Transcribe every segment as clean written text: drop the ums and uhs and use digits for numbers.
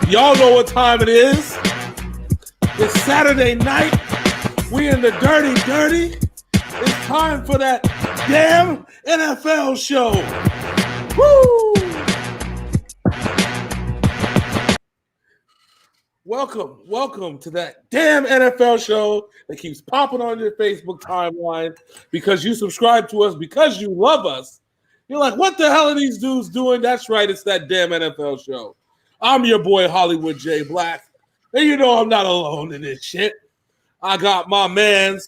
Y'all know what time it is. It's Saturday night. We in the dirty. It's time for that damn NFL show. Woo! Welcome to that damn NFL show that keeps popping on your Facebook timeline because you subscribe to us, because you love us. You're like, what the hell are these dudes doing? That's right, it's that damn NFL show. I'm your boy, Hollywood J. Blaq. And you know I'm not alone in this shit. I got my main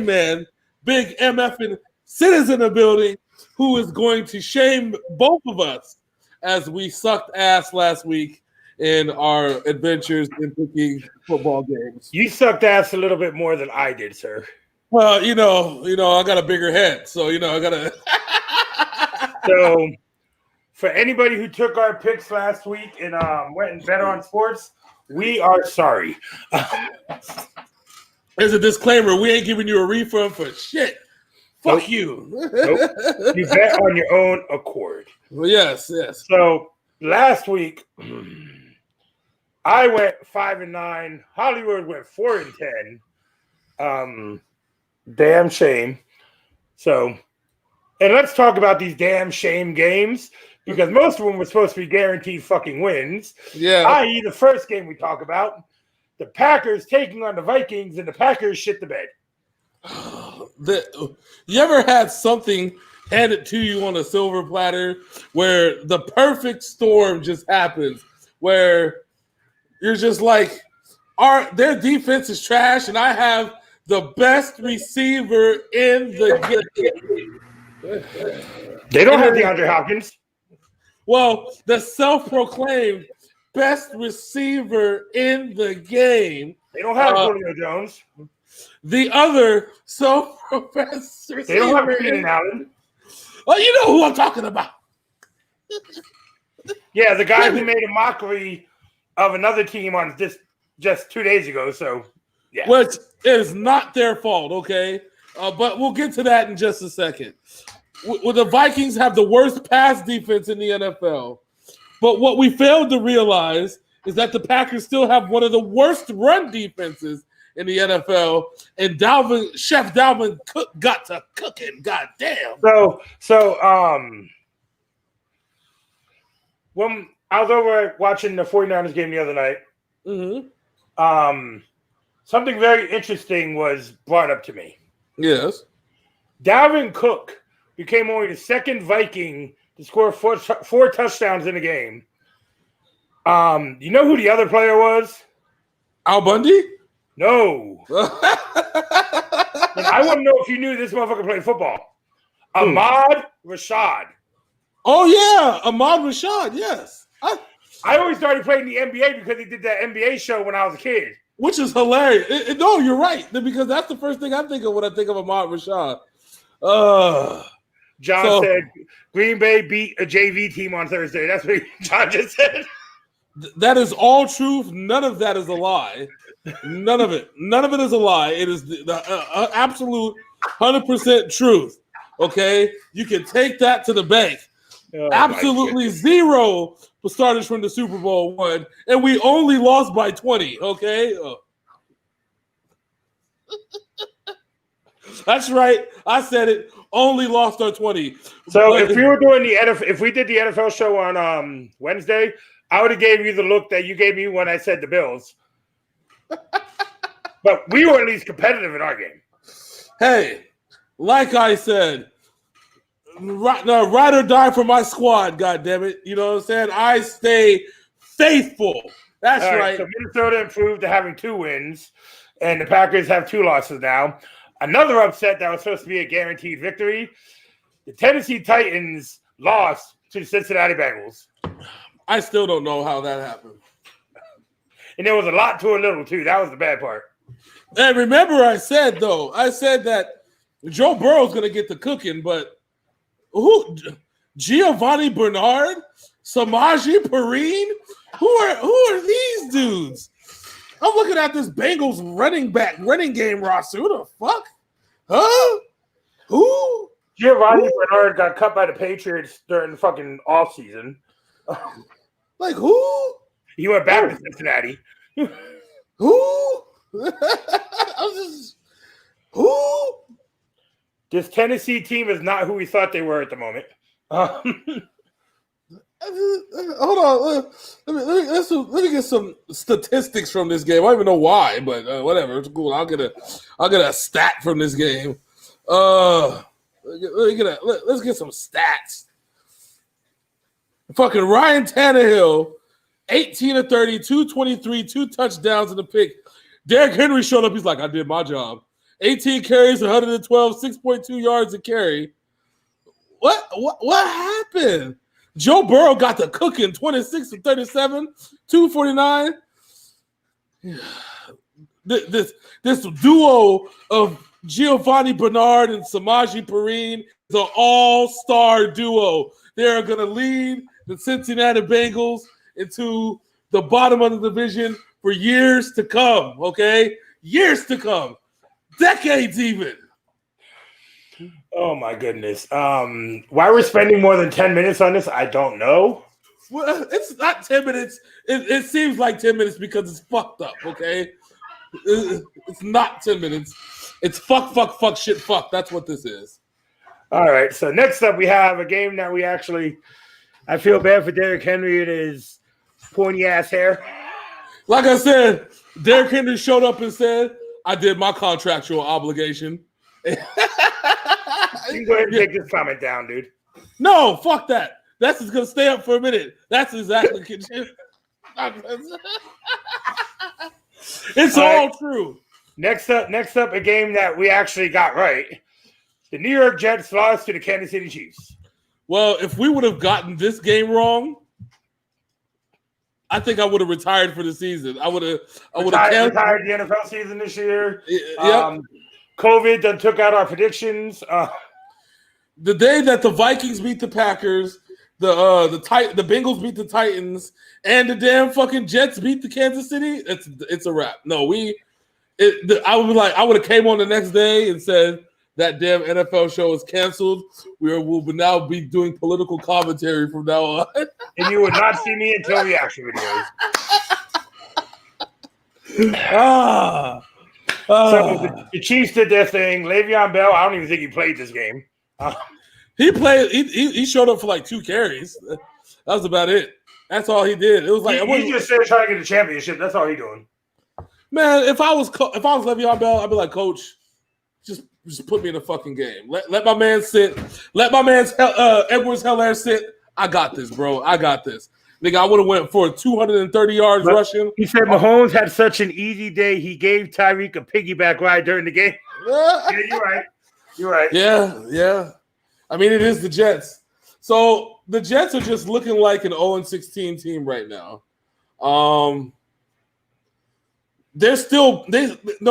man, Big MF Sid in the building, who is going to shame both of us as we sucked ass last week in our adventures in picking football games. You sucked ass a little bit more than I did, sir. Well, you know, I got a bigger head, so I gotta. So, for anybody who took our picks last week and went and bet on sports, we are sorry. There's a disclaimer: we ain't giving you a refund for shit. Fuck you. Nope. You bet on your own accord. Well, yes. So last week, I went 5-9. Hollywood went 4-10. Damn shame. So, and let's talk about these damn shame games because most of them were supposed to be guaranteed fucking wins. Yeah. I.e., the first game we talk about, the Packers taking on the Vikings, and the Packers shit the bed. You ever had something handed to you on a silver platter where the perfect storm just happens, where you're just like, their defense is trash, and I have the best receiver in the game. They don't have DeAndre Hopkins. Well, the self-proclaimed best receiver in the game. They don't have Julio Jones. The other self-professed receiver. They don't have Keenan Allen. Oh, you know who I'm talking about. Yeah, the guy who made a mockery of another team on just 2 days ago. So, yeah. Which is not their fault, okay? But we'll get to that in just a second. Well, the Vikings have the worst pass defense in the NFL. But what we failed to realize is that the Packers still have one of the worst run defenses in the NFL. And Chef Dalvin Cook got to cooking. Goddamn. So, when I was over watching the 49ers game the other night, something very interesting was brought up to me. Yes. Dalvin Cook became only the second Viking to score four touchdowns in a game. You know who the other player was? Al Bundy? No. And I want to know if you knew this motherfucker played football. Ahmad Rashad. Oh, yeah. Ahmad Rashad, yes. I always started playing the NBA because he did that NBA show when I was a kid. Which is hilarious. No, you're right. Because that's the first thing I think of when I think of Ahmad Rashad. John said Green Bay beat a JV team on Thursday. That's what John just said. That is all truth. None of that is a lie. None of it. None of it is a lie. It is the absolute 100% truth. Okay? You can take that to the bank. Oh, absolutely zero starters from the Super Bowl won, and we only lost by 20. Okay? That's right. I said it. Only lost our 20. So if we were doing if we did the NFL show on Wednesday, I would have gave you the look that you gave me when I said the Bills. But we were at least competitive in our game. Hey, like I said, ride or die for my squad, goddammit. You know what I'm saying? I stay faithful. That's right. So Minnesota improved to having 2 wins, and the Packers have 2 losses now. Another upset that was supposed to be a guaranteed victory. The Tennessee Titans lost to the Cincinnati Bengals. I still don't know how that happened. And there was a lot to a little, too. That was the bad part. And remember I said that Joe Burrow's going to get the cooking, but who? Giovanni Bernard? Samaje Perine? Who are these dudes? I'm looking at this Bengals running game roster. Who the fuck? Huh? Who? Giovanni Bernard got cut by the Patriots during the fucking offseason. Like who? He went back to Cincinnati. Who? Who? This Tennessee team is not who we thought they were at the moment. Hold on. Let me get some statistics from this game. I don't even know why, but whatever. It's cool. I'll get a stat from this game. Let's get some stats. Fucking Ryan Tannehill, 18 of 30, 223, 2 touchdowns in the pick. Derrick Henry showed up. He's like, I did my job. 18 carries, 112, 6.2 yards a carry. What happened? Joe Burrow got the cooking, 26 of 37, 249. This duo of Giovanni Bernard and Samaje Perine is an all-star duo. They're going to lead the Cincinnati Bengals into the bottom of the division for years to come, okay? Years to come. Decades even. Oh, my goodness. Why we're spending more than 10 minutes on this, I don't know. Well, it's not 10 minutes. It seems like 10 minutes because it's fucked up, okay? It's not 10 minutes. It's fuck, shit, fuck. That's what this is. All right, so next up we have a game that I feel bad for Derrick Henry and his pointy-ass hair. Like I said, Derrick Henry showed up and said, I did my contractual obligation. You can go ahead and take this comment down, dude. No, fuck that. That's just going to stay up for a minute. That's exactly It's all true. Next up, a game that we actually got right. The New York Jets lost to the Kansas City Chiefs. Well, if we would have gotten this game wrong, I think I would have retired for the season. I would have retired the NFL season this year. Yep. COVID done took out our predictions. The day that the Vikings beat the Packers, the Bengals beat the Titans, and the damn fucking Jets beat the Kansas City, it's a wrap. No, I would have came on the next day and said that damn NFL show is canceled. We'll now be doing political commentary from now on. And you would not see me until reaction videos. So the Chiefs did their thing. Le'Veon Bell, I don't even think he played this game. He played. He showed up for like 2 carries. That was about it. That's all he did. It was like he's just there trying to get a championship. That's all he's doing. Man, if I was Le'Veon Bell, I'd be like, Coach, just put me in the fucking game. Let my man sit. Let my man's Edwards-Helaire sit. I got this, bro. I got this. Nigga, I would have went for 230 yards rushing. He said Mahomes had such an easy day. He gave Tyreek a piggyback ride during the game. Yeah, you're right. You're right. Yeah. I mean, it is the Jets. So the Jets are just looking like an 0-16 team right now. No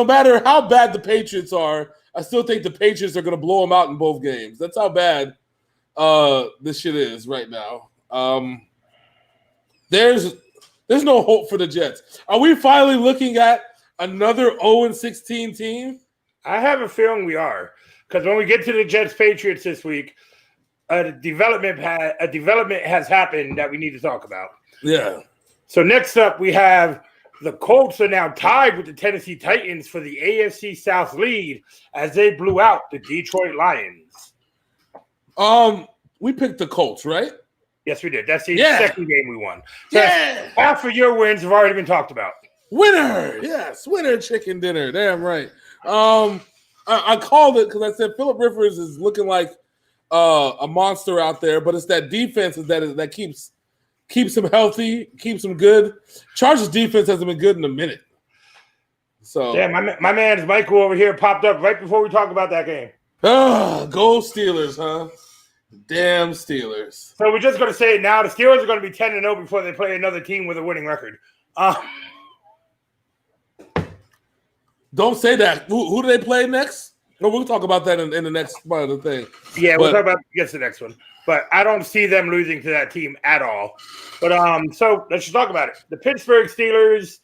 matter how bad the Patriots are, I still think the Patriots are going to blow them out in both games. That's how bad this shit is right now. There's no hope for the Jets. Are we finally looking at another 0-16 team? I have a feeling we are, because when we get to the Jets Patriots this week, a development has happened that we need to talk about. Yeah. So next up, we have the Colts are now tied with the Tennessee Titans for the AFC South lead as they blew out the Detroit Lions. We picked the Colts, right? Yes, we did. That's the second game we won. So half of your wins have already been talked about. Winner, yes, winner chicken dinner. Damn right. I called it because I said Phillip Rivers is looking like a monster out there, but it's that defense that keeps him healthy, keeps him good. Chargers defense hasn't been good in a minute. So yeah, my man Michael over here popped up right before we talked about that game. Go Steelers, huh? Damn Steelers. So we're just going to say it now. The Steelers are going to be 10-0 before they play another team with a winning record. Don't say that. Who do they play next? No, we'll talk about that in the next part of the thing. Yeah, we'll talk about the next one. But I don't see them losing to that team at all. But so let's just talk about it. The Pittsburgh Steelers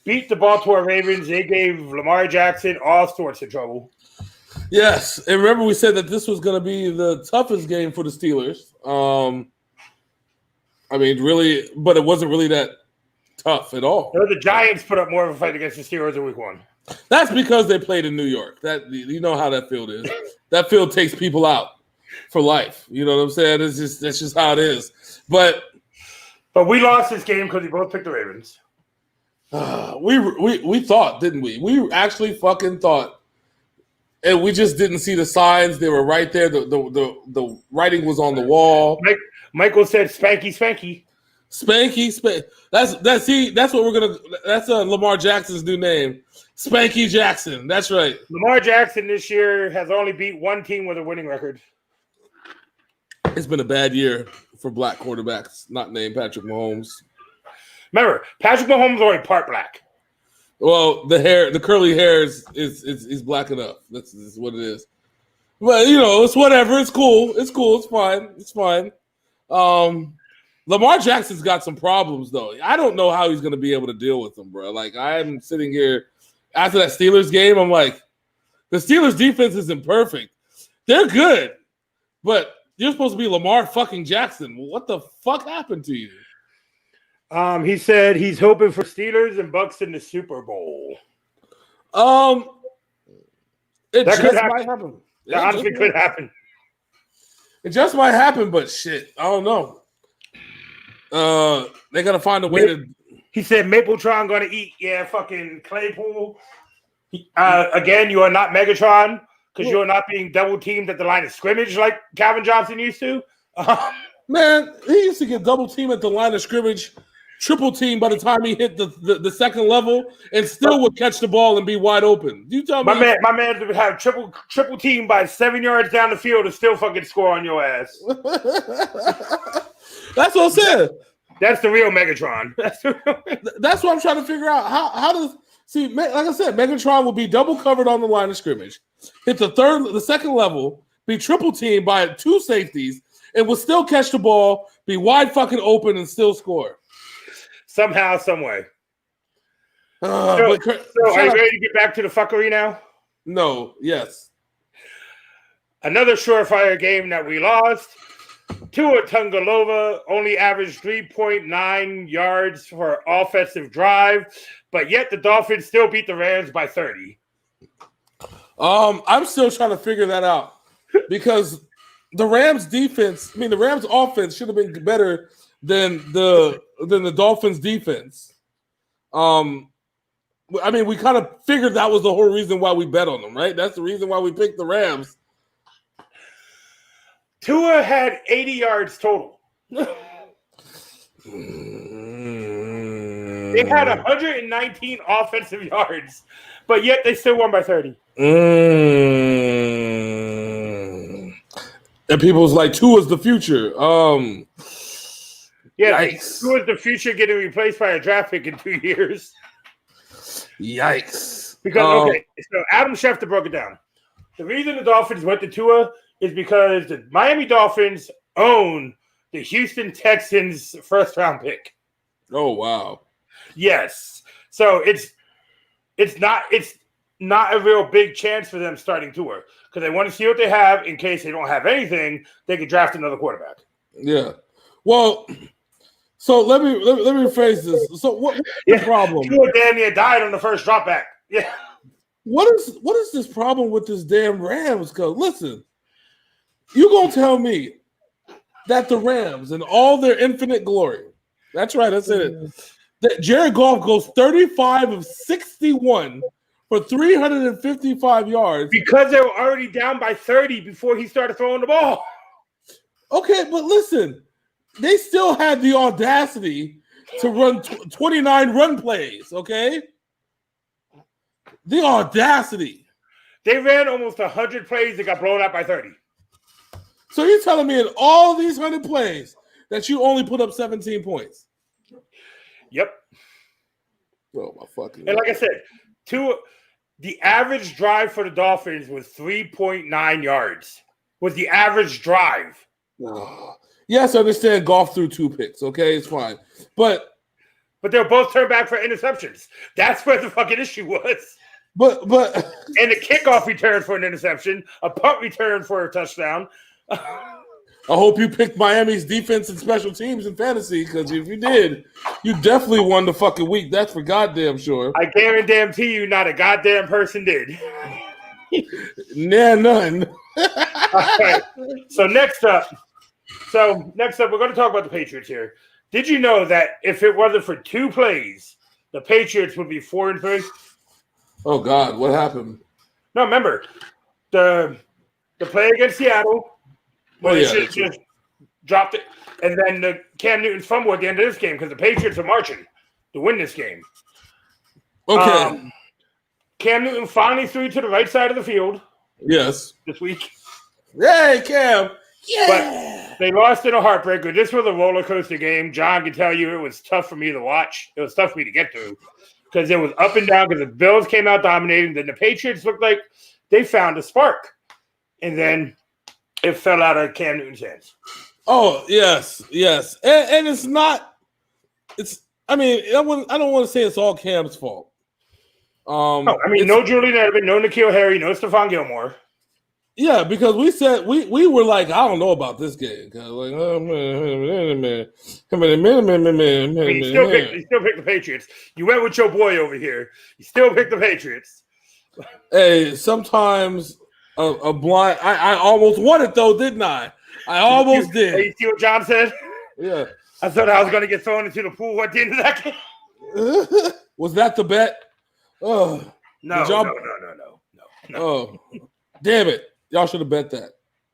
beat the Baltimore Ravens. They gave Lamar Jackson all sorts of trouble. Yes, and remember we said that this was going to be the toughest game for the Steelers. I mean, really, but it wasn't really that tough at all. No, the Giants put up more of a fight against the Steelers in week 1. That's because they played in New York. That you know how that field is. That field takes people out for life. You know what I'm saying? That's just how it is. But we lost this game because we both picked the Ravens. We thought, didn't we? We actually fucking thought, and we just didn't see the signs. They were right there. The writing was on the wall. Michael said, "Spanky, spanky." Spanky. That's what we're gonna. That's Lamar Jackson's new name, Spanky Jackson. That's right. Lamar Jackson this year has only beat one team with a winning record. It's been a bad year for black quarterbacks, not named Patrick Mahomes. Remember, Patrick Mahomes is only part black. Well, the curly hair is black enough. That's what it is. But it's whatever. It's cool. It's fine. It's fine. Lamar Jackson's got some problems, though. I don't know how he's going to be able to deal with them, bro. Like, I'm sitting here after that Steelers game. I'm like, the Steelers defense isn't perfect. They're good, but you're supposed to be Lamar fucking Jackson. What the fuck happened to you? He said he's hoping for Steelers and Bucks in the Super Bowl. That could happen. That honestly could happen. It just might happen, but shit, I don't know. They gotta find a way to. He said Mapletron gonna eat. Yeah, fucking Claypool. Again, you are not Megatron because you are not being double teamed at the line of scrimmage like Calvin Johnson used to. Man, he used to get double teamed at the line of scrimmage, triple team by the time he hit the second level, and still would catch the ball and be wide open. You tell me, my man would have triple team by 7 yards down the field and still fucking score on your ass. That's what I'm saying. That's the real Megatron. That's what I'm trying to figure out. How does like I said, Megatron will be double covered on the line of scrimmage, hit the second level, be triple teamed by 2 safeties, and will still catch the ball, be wide fucking open, and still score. Somehow, some way. So are you ready to get back to the fuckery now? No. Yes. Another surefire game that we lost. Tua Tagovailoa only averaged 3.9 yards for offensive drive, but yet the Dolphins still beat the Rams by 30. I'm still trying to figure that out because the Rams the Rams offense should have been better than the Dolphins defense. We kind of figured that was the whole reason why we bet on them, right? That's the reason why we picked the Rams. Tua had 80 yards total. They had 119 offensive yards, but yet they still won by 30. And people's like, Tua's the future. Yikes. Tua's the future getting replaced by a draft pick in 2 years. Yikes. Because, so Adam Schefter broke it down. The reason the Dolphins went to Tua is because the Miami Dolphins own the Houston Texans first-round pick. Oh, wow. Yes. So it's not a real big chance for them starting Tua because they want to see what they have in case they don't have anything. They could draft another quarterback. Yeah. Well, so let me rephrase this. So what's the problem? Tua damn near died on the first drop back. Yeah. What is this problem with this damn Rams? Because listen, you gonna tell me that the Rams in all their infinite glory, that's right, that's it, that Jared Goff goes 35 of 61 for 355 yards. Because they were already down by 30 before he started throwing the ball. Okay, but listen, they still had the audacity to run 29 run plays, okay? The audacity. They ran almost 100 plays that got blown out by 30. So you're telling me in all these 100 plays that you only put up 17 points? Yep. Oh, my fucking And like I said, the average drive for the Dolphins was 3.9 yards. Was the average drive. Yes, I understand Goff threw 2 picks. Okay, it's fine. But they were both turned back for interceptions. That's where the fucking issue was. But and the kickoff return for an interception, a punt return for a touchdown. I hope you picked Miami's defense and special teams in fantasy, because if you did, you definitely won the fucking week. That's for goddamn sure. I guarantee you not a goddamn person did. Nah, none. All right. So next up, we're going to talk about the Patriots here. Did you know that if it wasn't for 2 plays, the Patriots would be 4-3? Oh God, what happened? No, remember the play against Seattle. Well, they should have just dropped it. And then the Cam Newton's fumble at the end of this game because the Patriots are marching to win this game. Okay. Cam Newton finally threw to the right side of the field. Yes. This week. Yay, Cam. Yeah. But they lost in a heartbreaker. This was a roller coaster game. John can tell you it was tough for me to watch. It was tough for me to get through because it was up and down because the Bills came out dominating. Then the Patriots looked like they found a spark. And then it fell out of Cam Newton's hands. Oh, yes. And it's not – I don't want to say it's all Cam's fault. No Julian Edelman, no N'Keal Harry, no Stephon Gilmore. Yeah, because we said we were like, I don't know about this game. Like, You still picked the Patriots. You went with your boy over here. You still picked the Patriots. Hey, sometimes a blind. I almost won it though, didn't I? I almost did. You see what John said? Yeah. I thought I was going to get thrown into the pool at the end of that game. Was that the bet? Oh no. Oh, damn it! Y'all should have bet that.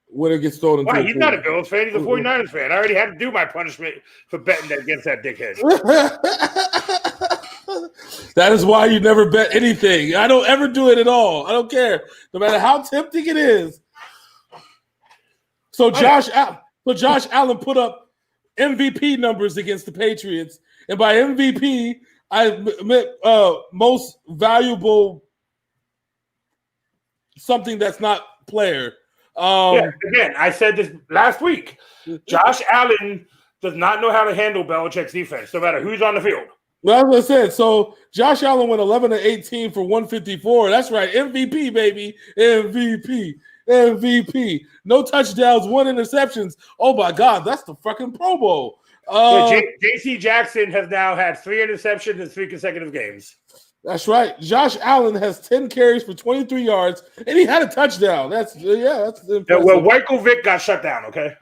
Winner gets thrown into. Why? The He's pool. not a Bills fan. He's a 49ers fan. I already had to do my punishment for betting against that dickhead. That is why you never bet anything. I don't ever do it at all. I don't care, no matter how tempting it is. So Josh Allen put up MVP numbers against the Patriots, and by MVP, I meant most valuable something that's not player. Again, I said this last week. Josh Allen does not know how to handle Belichick's defense, no matter who's on the field. Well, that's what I said. So Josh Allen went 11-18 for 154. That's right, MVP, baby, MVP. No touchdowns, 1 interceptions. Oh my God, that's the fucking Pro Bowl. J.C. Jackson has now had 3 interceptions in 3 consecutive games. That's right. Josh Allen has 10 carries for 23 yards, and he had a touchdown. That's impressive. Well, Michael Vick got shut down, okay?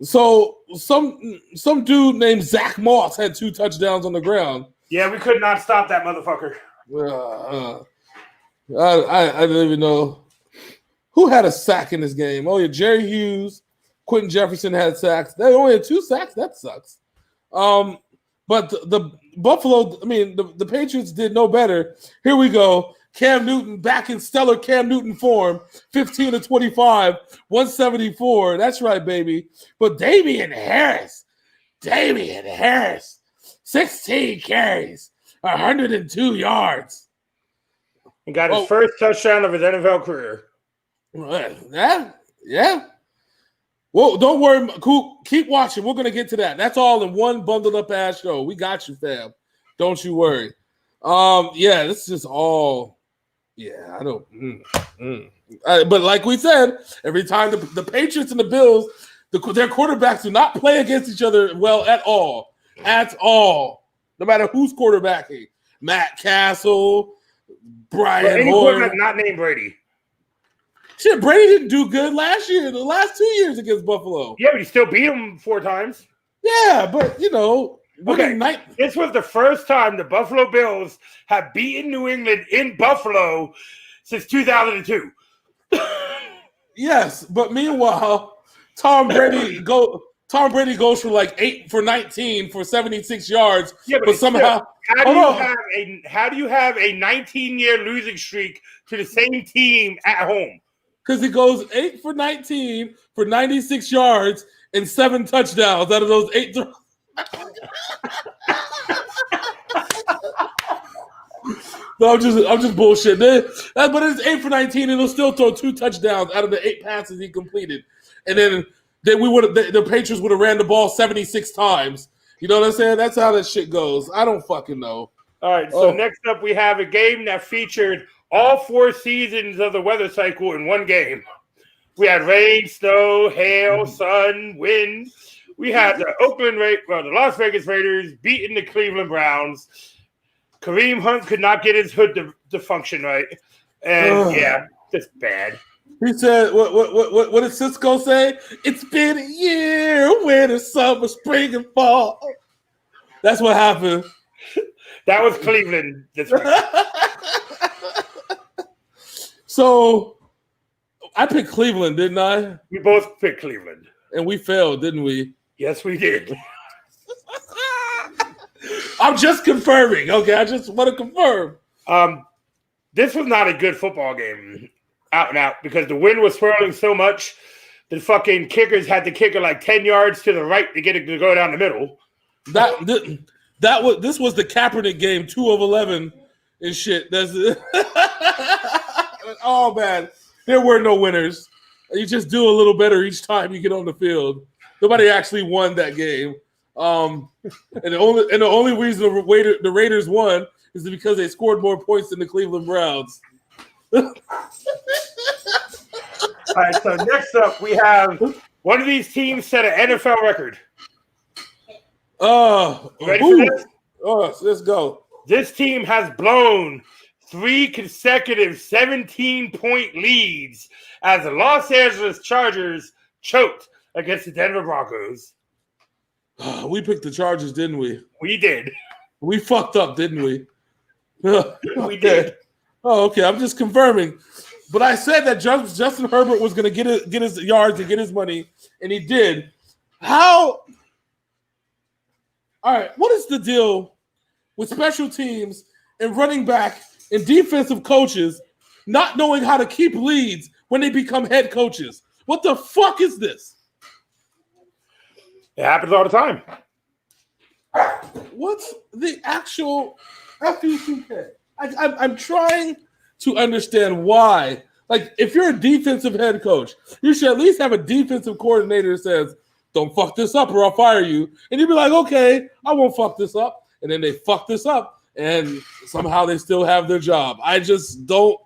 So some dude named Zach Moss had 2 touchdowns on the ground. Yeah, we could not stop that motherfucker. I don't even know. Who had a sack in this game? Oh, yeah, Jerry Hughes. Quentin Jefferson had sacks. They only had 2 sacks. That sucks. But the Buffalo, the Patriots did no better. Here we go. Cam Newton back in stellar Cam Newton form, 15-25, 174. That's right, baby. But Damian Harris, 16 carries, 102 yards. He got his first touchdown of his NFL career. Yeah. Well, don't worry, Coop. Keep watching. We're going to get to that. That's all in one bundled up ass show. We got you, fam. Don't you worry. This is all. Yeah, I don't. But like we said, every time the Patriots and the Bills, their quarterbacks do not play against each other well at all. At all. No matter who's quarterbacking. Matt Castle, Brian Hoyer. Quarterback not named Brady. Shit, Brady didn't do good last year. The last 2 years against Buffalo. Yeah, but he still beat him 4 times. Yeah, but This was the first time the Buffalo Bills have beaten New England in Buffalo since 2002. Yes, but meanwhile, Tom Brady goes for like 8 for 19 for 76 yards. Yeah, but somehow how do you have a 19-year losing streak to the same team at home? Because he goes 8 for 19 for 96 yards and 7 touchdowns out of those 8 throws. No, I'm just bullshitting. But it's 8 for 19, and he'll still throw 2 touchdowns out of the 8 passes he completed. And then the Patriots would have ran the ball 76 times. You know what I'm saying? That's how that shit goes. I don't fucking know. All right, so next up we have a game that featured all 4 seasons of the weather cycle in one game. We had rain, snow, hail, sun, wind. We had the the Las Vegas Raiders beating the Cleveland Browns. Kareem Hunt could not get his hood to function right. And just bad. He said, what did Cisco say? It's been a year, winter, summer, spring, and fall. That's what happened. That was Cleveland this week. So, I picked Cleveland, didn't I? We both picked Cleveland. And we failed, didn't we? Yes, we did. I'm just confirming. Okay, I just want to confirm. This was not a good football game, out and out, because the wind was swirling so much. The fucking kickers had to kick it like 10 yards to the right to get it to go down the middle. This was the Kaepernick game, 2 of 11 and shit. Oh man, there were no winners. You just do a little better each time you get on the field. Nobody actually won that game. And the only reason the Raiders won is because they scored more points than the Cleveland Browns. All right, so next up we have one of these teams set an NFL record. Ready for this? Oh, let's go. This team has blown 3 consecutive 17-point leads as the Los Angeles Chargers choked against the Denver Broncos. We picked the Chargers, didn't we? We did. We fucked up, didn't we? We did. Oh, okay. I'm just confirming. But I said that Justin Herbert was going to get his yards and get his money, and he did. How? All right. What is the deal with special teams and running back and defensive coaches not knowing how to keep leads when they become head coaches? What the fuck is this? It happens all the time. What's the actual FUCK? I'm trying to understand why. Like, if you're a defensive head coach, you should at least have a defensive coordinator that says, don't fuck this up or I'll fire you. And you'd be like, okay, I won't fuck this up. And then they fuck this up and somehow they still have their job. I just don't.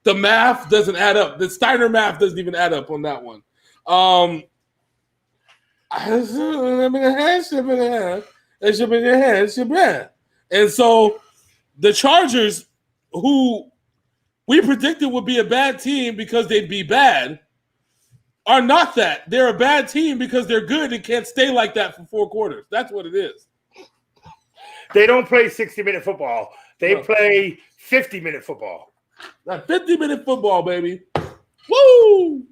The math doesn't add up. The Steiner math doesn't even add up on that one. And so the Chargers, who we predicted would be a bad team because they'd be bad, are not that. They're a bad team because they're good and can't stay like that for 4 quarters. That's what it is. They don't play 60-minute football. They play 50-minute football. That 50-minute football, baby. Woo!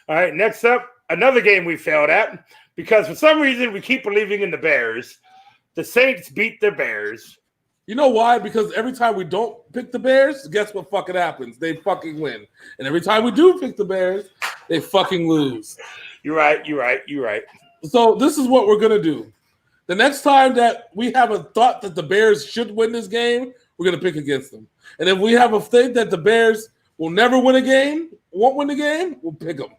All right, next up, another game we failed at because for some reason we keep believing in the Bears. The Saints beat the Bears. You know why? Because every time we don't pick the Bears, guess what fucking happens? They fucking win. And every time we do pick the Bears, they fucking lose. You're right. So this is what we're going to do. The next time that we have a thought that the Bears should win this game, we're going to pick against them. And if we have a thing that the Bears will never win a game, won't win the game, we'll pick them.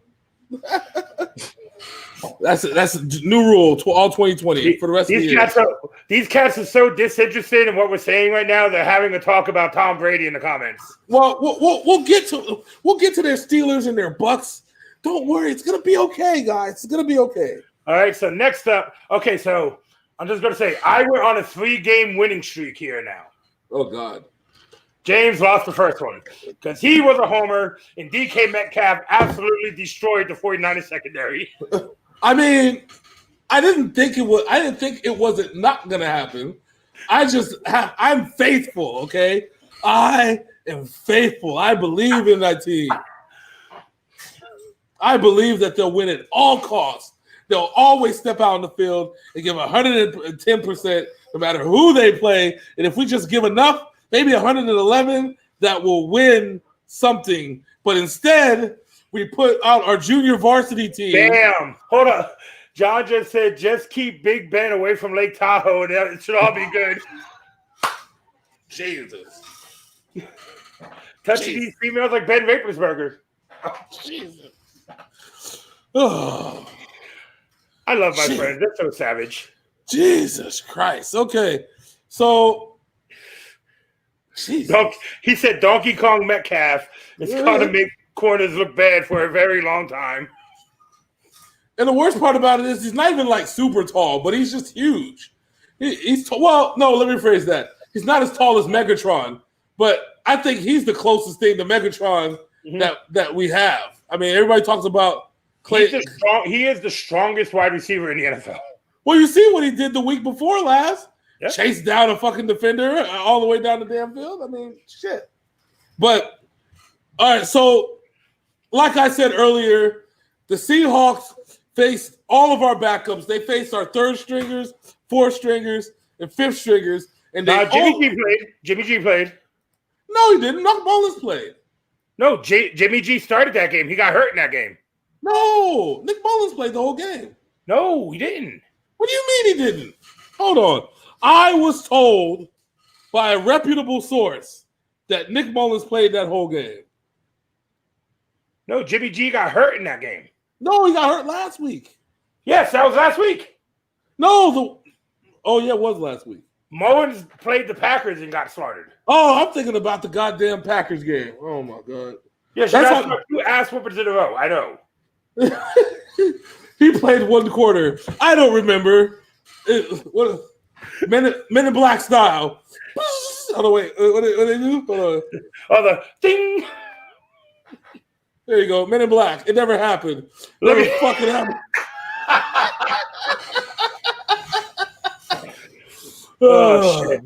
That's a new rule to all 2020 for the rest of the year. These cats are so disinterested in what we're saying right now. They're having a talk about Tom Brady in the comments. Well, we'll get to their Steelers and their Bucks. Don't worry, it's gonna be okay, guys. It's gonna be okay. All right. So next up, so I'm just gonna say I went on a 3-game winning streak here now. Oh God. James lost the first one because he was a homer and DK Metcalf absolutely destroyed the 49ers secondary. I mean, I didn't think it wasn't not gonna happen. I'm faithful, okay? I am faithful. I believe in that team. I believe that they'll win at all costs. They'll always step out on the field and give 110% no matter who they play. And if we just give enough, maybe 111, that will win something. But instead, we put out our junior varsity team. Damn. Hold on. John just said, just keep Big Ben away from Lake Tahoe, and it should all be good. Jesus. Touching these females like Ben Rapersberger. Oh, Jesus. Oh. I love my friends. They're so savage. Jesus Christ. Okay. So, he said Donkey Kong Metcalf is going to make corners look bad for a very long time. And the worst part about it is he's not even like super tall, but he's just huge. He's well, no, let me rephrase that. He's not as tall as Megatron, but I think he's the closest thing to Megatron that we have. I mean, everybody talks about Clay. He is the strongest wide receiver in the NFL. Well, you see what he did the week before last. Yep. Chased down a fucking defender all the way down the damn field. I mean, shit. But, all right, so like I said earlier, the Seahawks faced all of our backups. They faced our third stringers, fourth stringers, and fifth stringers. And Jimmy G played. No, he didn't. Knock Mullins played. No, Jimmy G started that game. He got hurt in that game. No, Nick Mullins played the whole game. No, he didn't. What do you mean he didn't? Hold on. I was told by a reputable source that Nick Mullins played that whole game. No, Jimmy G got hurt in that game. No, he got hurt last week. Yes, that was last week. No, it was last week. Mullins played the Packers and got slaughtered. Oh, I'm thinking about the goddamn Packers game. Oh, my God. Yes, that's two ass whoopers in a row. I know. He played one quarter. I don't remember. Men in Black style. Oh, no, wait. What they do? Hold on. Oh, the ding. There you go. Men in Black. It never happened. Never fucking happened. Oh, shit.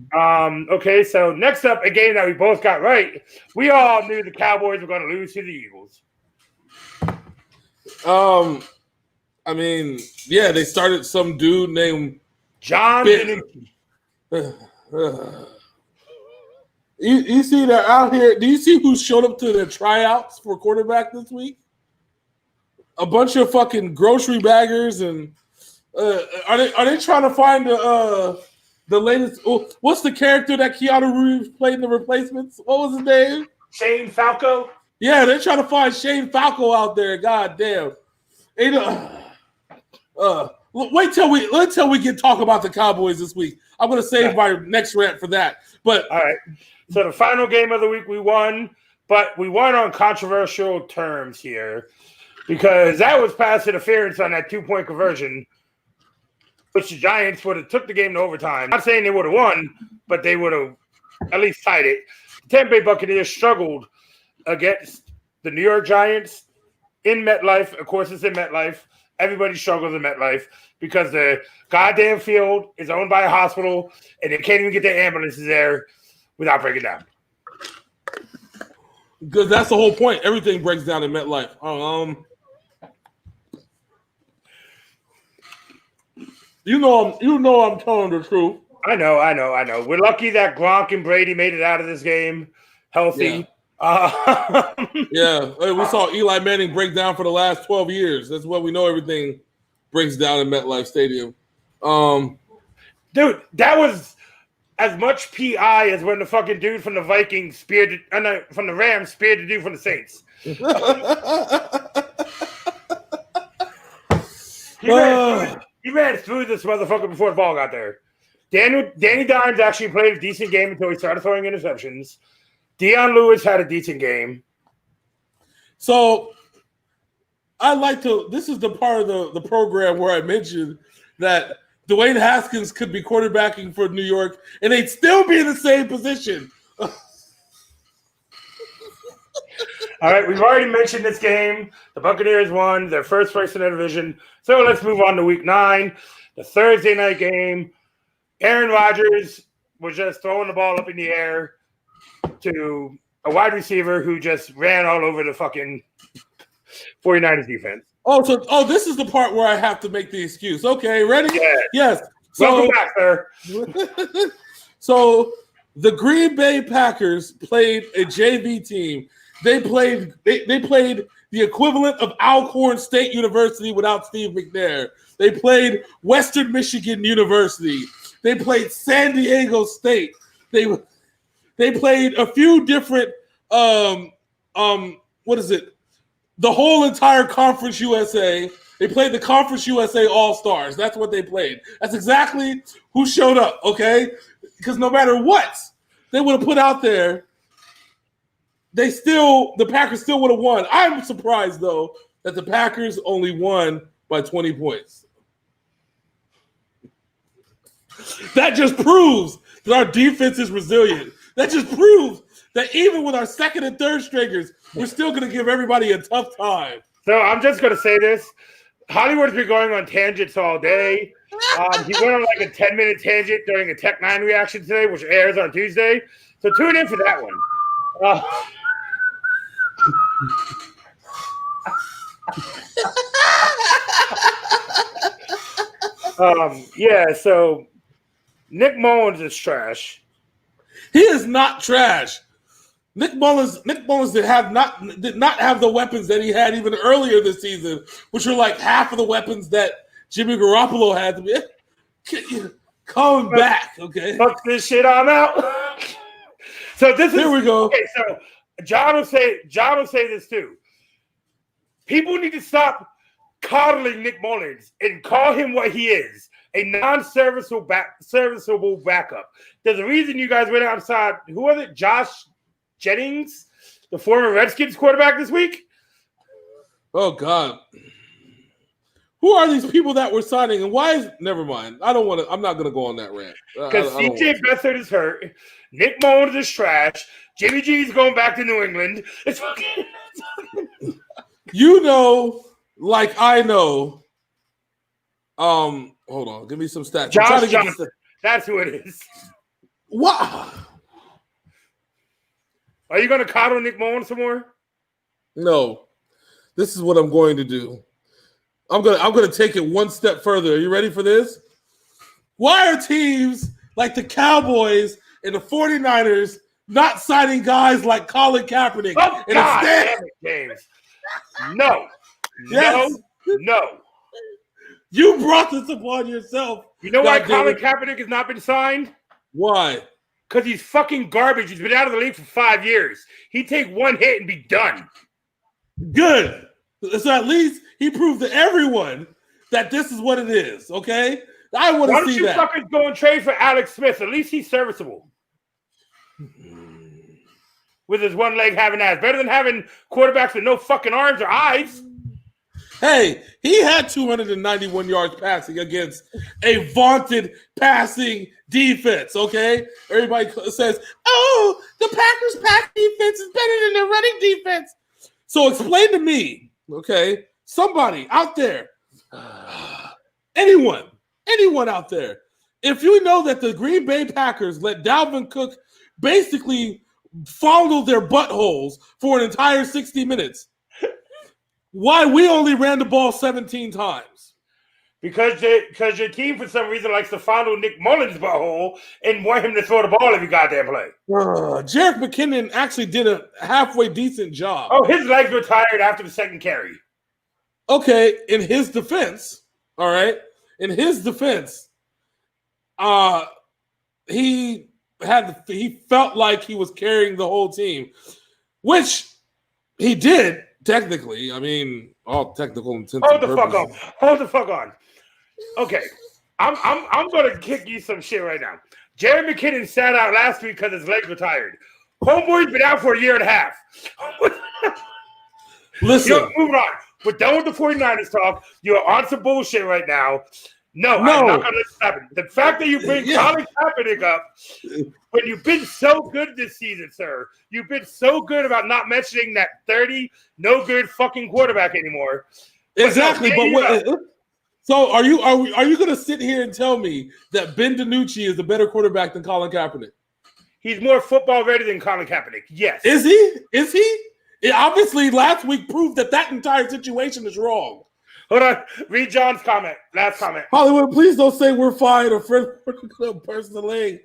Okay, so next up, a game that we both got right. We all knew the Cowboys were going to lose to the Eagles. I mean, yeah, they started some dude named John Benucci. You see they're out here. Do you see who showed up to the tryouts for quarterback this week? A bunch of fucking grocery baggers, and are they trying to find the latest? What's the character that Keanu Reeves played in The Replacements? What was his name? Shane Falco. Yeah, they're trying to find Shane Falco out there. God damn. Wait till we can talk about the Cowboys this week. I'm gonna save my next rant for that. But all right. So the final game of the week we won, but we won on controversial terms here because that was pass interference on that 2-point conversion, which the Giants would have took the game to overtime. Not saying they would have won, but they would have at least tied it. The Tampa Bay Buccaneers struggled against the New York Giants in MetLife. Of course, it's in MetLife. Everybody struggles in MetLife because the goddamn field is owned by a hospital and they can't even get their ambulances there without breaking down. Because that's the whole point. Everything breaks down in MetLife. You know I'm telling the truth. I know. We're lucky that Gronk and Brady made it out of this game healthy. Yeah, we saw Eli Manning break down for the last 12 years. That's what we know. Everything breaks down in MetLife Stadium. Dude, that was as much PI as when the fucking dude from the Vikings from the Rams speared the dude from the Saints. He ran through this motherfucker before the ball got there. Danny Dimes actually played a decent game until he started throwing interceptions. Deion Lewis had a decent game. So this is the part of the program where I mentioned that Dwayne Haskins could be quarterbacking for New York and they'd still be in the same position. All right, we've already mentioned this game. The Buccaneers won their first place in their division. So let's move on to week 9, the Thursday night game. Aaron Rodgers was just throwing the ball up in the air to a wide receiver who just ran all over the fucking 49ers defense. Oh, this is the part where I have to make the excuse. Okay, ready? Yeah. Yes. Welcome back, sir. So the Green Bay Packers played a JV team. They played the equivalent of Alcorn State University without Steve McNair. They played Western Michigan University. They played San Diego State. They played a few different what is it? The whole entire Conference USA. They played the Conference USA All-Stars. That's what they played. That's exactly who showed up, okay? Because no matter what they would have put out there, the Packers still would have won. I'm surprised though that the Packers only won by 20 points. That just proves that our defense is resilient. That just proves that even with our second and third stringers, we're still going to give everybody a tough time. So I'm just going to say this. Hollywood's been going on tangents all day. He went on like a 10-minute tangent during a Tech 9 reaction today, which airs on Tuesday. So tune in for that one. So Nick Mullins is trash. He is not trash. Nick Mullins did not have the weapons that he had even earlier this season, which are like half of the weapons that Jimmy Garoppolo had to be. Coming back, okay? Fuck this shit, I'm out. So here we go. Okay, so John will say this too. People need to stop coddling Nick Mullins and call him what he is, a non-serviceable backup. There's a reason you guys went outside. Who was it? Josh Jennings, the former Redskins quarterback this week? Oh, God. Who are these people that we're signing, and why is – never mind. I'm not going to go on that rant. Because C.J. Beathard is hurt. Nick Mullins is trash. Jimmy G's going back to New England. It's fucking – You know, like I know – hold on. Give me some stats. Josh Johnson. That's who it is. What? Are you going to coddle Nick Mullins some more? No. This is what I'm going to do. I'm gonna take it one step further. Are you ready for this? Why are teams like the Cowboys and the 49ers not signing guys like Colin Kaepernick? Oh, God damn it, James. No. Yes. No. You brought this upon yourself. You know why Colin Kaepernick has not been signed? Why? Because he's fucking garbage. He's been out of the league for 5 years. He'd take one hit and be done. Good. So at least he proved to everyone that this is what it is, okay? I want to see that. Why don't you fuckers go and trade for Alex Smith? At least he's serviceable. With his one leg having ass. Better than having quarterbacks with no fucking arms or eyes. Hey, he had 291 yards passing against a vaunted passing defense, okay? Everybody says, oh, the Packers' pass defense is better than their running defense. So explain to me, okay, somebody out there, anyone out there, if you know that the Green Bay Packers let Dalvin Cook basically fondle their buttholes for an entire 60 minutes, why we only ran the ball 17 times? Because your team, for some reason, likes to fondle Nick Mullins' butthole and want him to throw the ball every goddamn play. Jerick McKinnon actually did a halfway decent job. Oh, his legs were tired after the second carry. Okay, in his defense, all right, he felt like he was carrying the whole team, which he did technically. I mean, all technical intents. Hold the fuck on. Okay, I'm gonna kick you some shit right now. Jerry McKinnon sat out last week because his legs were tired. Homeboy's been out for a year and a half. Listen, moving on. We're done with the 49ers talk. You're on some bullshit right now. No. I'm not gonna let this happen. The fact that you bring Colin Kaepernick up when you've been so good this season, sir. You've been so good about not mentioning that 30 no good fucking quarterback anymore. Exactly, but so are you going to sit here and tell me that Ben DiNucci is a better quarterback than Colin Kaepernick? He's more football ready than Colin Kaepernick. Yes. Is he? It obviously last week proved that entire situation is wrong. Hold on. Read John's comment. Last comment. Hollywood, please don't say we're fine or friend personally.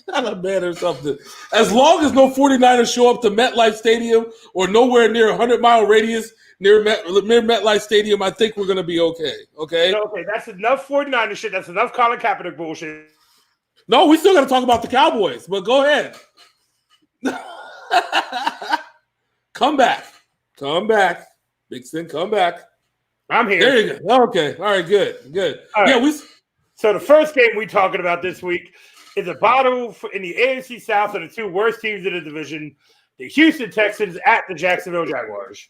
Not a man or something. As long as no 49ers show up to MetLife Stadium or nowhere near a 100-mile radius near MetLife Stadium, I think we're going to be okay. Okay? Okay, that's enough 49ers shit. That's enough Colin Kaepernick bullshit. No, we still got to talk about the Cowboys, but go ahead. Come back. Big Sin, come back. I'm here. There you go. Okay. All right, good. All right. Yeah, So the first game we're talking about this week is a battle in the AFC South of the two worst teams in the division, The Houston Texans at the Jacksonville Jaguars.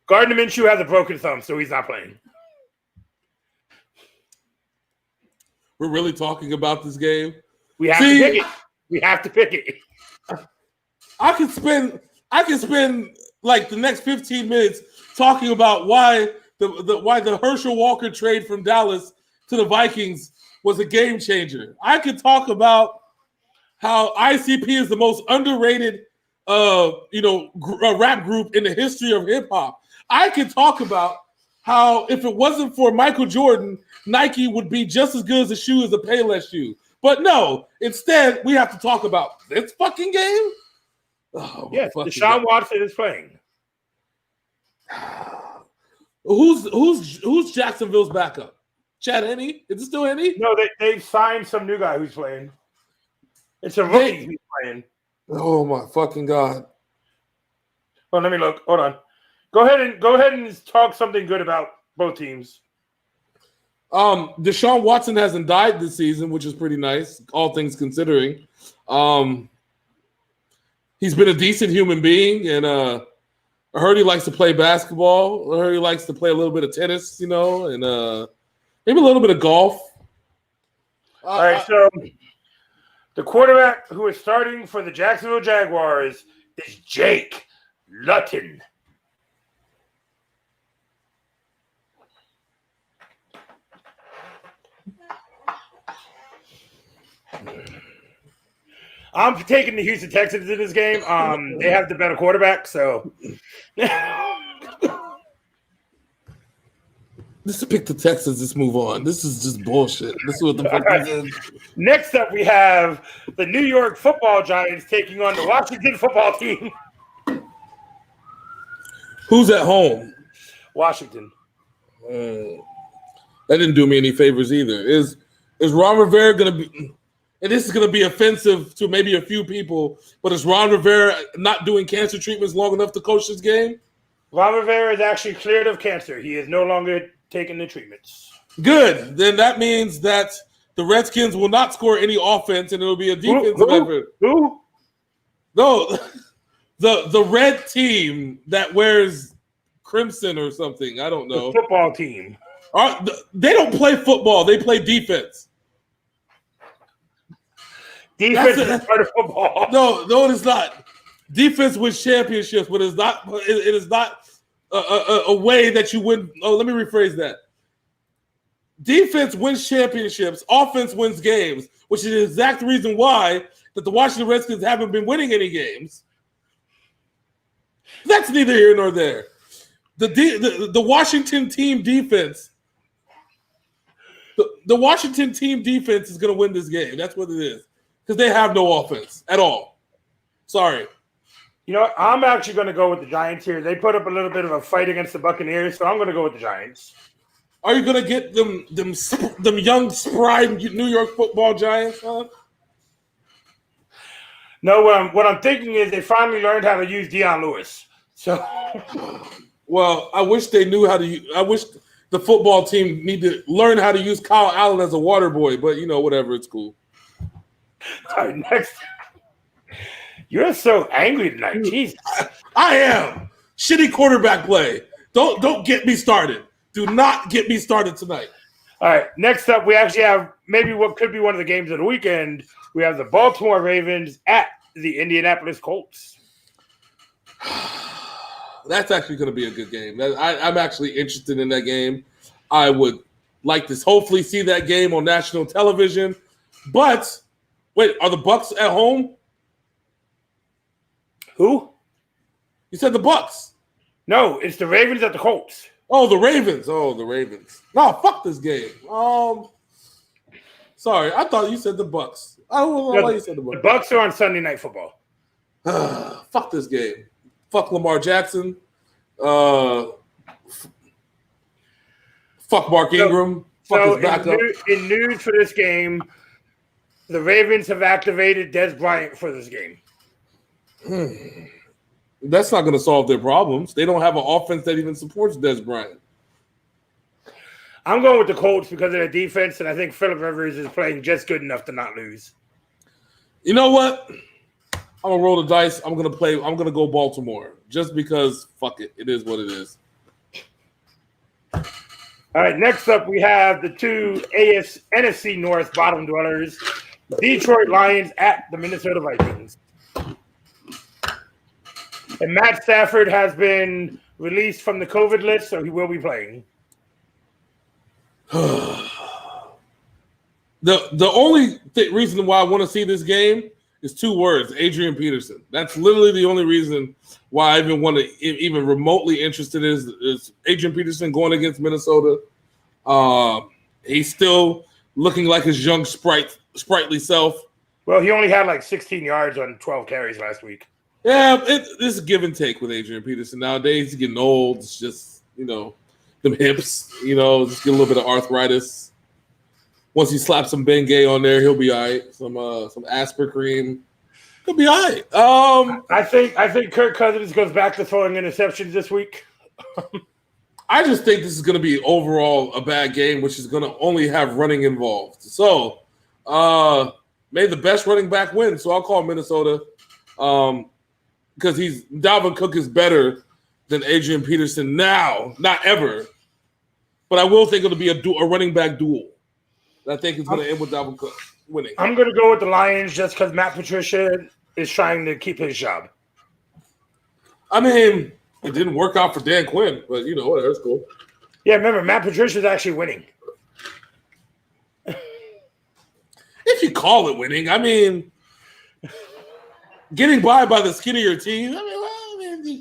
Gardner Minshew has a broken thumb, so he's not playing. We're really talking about this game. We have to pick it. We have to pick it. I can spend like the next 15 minutes talking about why the Herschel Walker trade from Dallas to the Vikings was a game changer. I could talk about how ICP is the most underrated rap group in the history of hip hop. I could talk about how if it wasn't for Michael Jordan, Nike would be just as good as a shoe as a Payless shoe. But no, instead we have to talk about this fucking game. Oh, yes, Deshaun Watson is playing. Who's Jacksonville's backup? Chad Henne? Is it still Henne? No, they signed some new guy who's playing. It's a rookie who's playing. Oh my fucking God. Well, let me look. Hold on. Go ahead and talk something good about both teams. Deshaun Watson hasn't died this season, which is pretty nice, all things considering. He's been a decent human being, and I heard he likes to play basketball. I heard he likes to play a little bit of tennis, and maybe a little bit of golf. All right, so the quarterback who is starting for the Jacksonville Jaguars is Jake Luton. I'm taking the Houston Texans in this game. They have the better quarterback, so. Let's pick the Texans. Let's move on. This is just bullshit. This is what the fuck this is. Next up, we have the New York Football Giants taking on the Washington Football Team. Who's at home? Washington. That didn't do me any favors either. Is Ron Rivera going to be? And this is going to be offensive to maybe a few people, but is Ron Rivera not doing cancer treatments long enough to coach this game? Ron Rivera is actually cleared of cancer. He is no longer taking the treatments. Good. Then that means that the Redskins will not score any offense, and it'll be a defensive effort. Who? No, the red team that wears crimson or something. I don't know. The football team. They don't play football. They play defense. Defense is part of football. No, it is not. Defense wins championships, but it is not a way that you win. Oh, let me rephrase that. Defense wins championships. Offense wins games, which is the exact reason why that the Washington Redskins haven't been winning any games. That's neither here nor there. The Washington team defense. The Washington team defense is going to win this game. That's what it is. Because they have no offense at all. Sorry. You know what? I'm actually going to go with the Giants here. They put up a little bit of a fight against the Buccaneers, so I'm going to go with the Giants. Are you going to get them young, spry New York Football Giants, huh? No, what I'm thinking is they finally learned how to use Deion Lewis. So, well, I wish they knew how to. I wish the football team need to learn how to use Kyle Allen as a water boy. But whatever, it's cool. All right, next. You're so angry tonight. Jesus. I am. Shitty quarterback play. Don't get me started. Do not get me started tonight. All right, next up, we actually have maybe what could be one of the games of the weekend. We have the Baltimore Ravens at the Indianapolis Colts. That's actually going to be a good game. I'm actually interested in that game. I would like to hopefully see that game on national television. But wait, are the Bucks at home? Who? You said the Bucks. No, it's the Ravens at the Colts. Oh, the Ravens. No, fuck this game. Sorry, I thought you said the Bucks. I don't know why you said the Bucks. The Bucks are on Sunday Night Football. Fuck this game. Fuck Lamar Jackson. Fuck Mark Ingram. Fuck his backup. In news for this game, the Ravens have activated Dez Bryant for this game. That's not going to solve their problems. They don't have an offense that even supports Dez Bryant. I'm going with the Colts because of their defense, and I think Phillip Rivers is playing just good enough to not lose. You know what? I'm gonna roll the dice. I'm gonna go Baltimore just because. Fuck it. It is what it is. All right. Next up, we have the two NFC North bottom dwellers: Detroit Lions at the Minnesota Vikings. And Matt Stafford has been released from the COVID list, so he will be playing. The only reason why I want to see this game is 2 words: Adrian Peterson. That's literally the only reason why I even want to even remotely interested is Adrian Peterson going against Minnesota. He's still looking like his young sprightly self. Well, he only had like 16 yards on 12 carries last week. Yeah, this is give and take with Adrian Peterson nowadays. He's getting old. It's just, them hips, just get a little bit of arthritis. Once he slaps some Bengay on there, he'll be all right. Some Asper cream. He'll be all right. I think Kirk Cousins goes back to throwing interceptions this week. I just think this is going to be overall a bad game, which is going to only have running involved. So, may the best running back win. So I'll call Minnesota because Dalvin Cook is better than Adrian Peterson now, not ever. But I will think it'll be a running back duel. I think it's going to end with Dalvin Cook winning. I'm going to go with the Lions just because Matt Patricia is trying to keep his job. I mean, it didn't work out for Dan Quinn, but whatever, it's cool. Yeah, remember, Matt Patricia's actually winning. If you call it winning, I mean, getting by the skin of your teeth.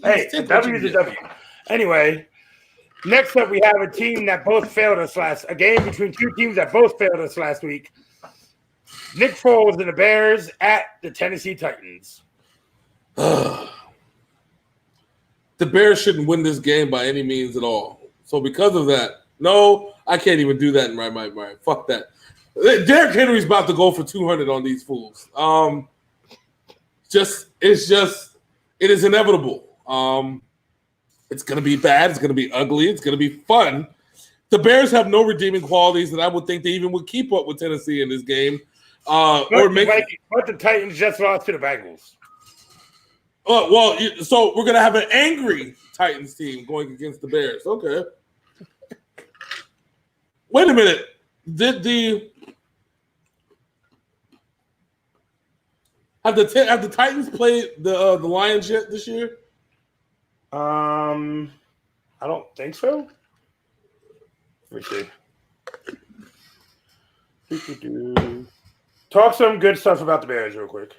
Hey, W is a W. Anyway, next up we have a team that both failed us a game between 2 teams that both failed us last week. Nick Foles and the Bears at the Tennessee Titans. The Bears shouldn't win this game by any means at all. So because of that, no, I can't even do that in my mind. Fuck that. Derrick Henry's about to go for 200 on these fools. It is inevitable. It's going to be bad. It's going to be ugly. It's going to be fun. The Bears have no redeeming qualities that I would think they even would keep up with Tennessee in this game. But the Titans just lost to the Bengals. So we're going to have an angry Titans team going against the Bears. Okay. Wait a minute. Have the Titans played the Lions yet this year? I don't think so. Let me see. Talk some good stuff about the Bears real quick.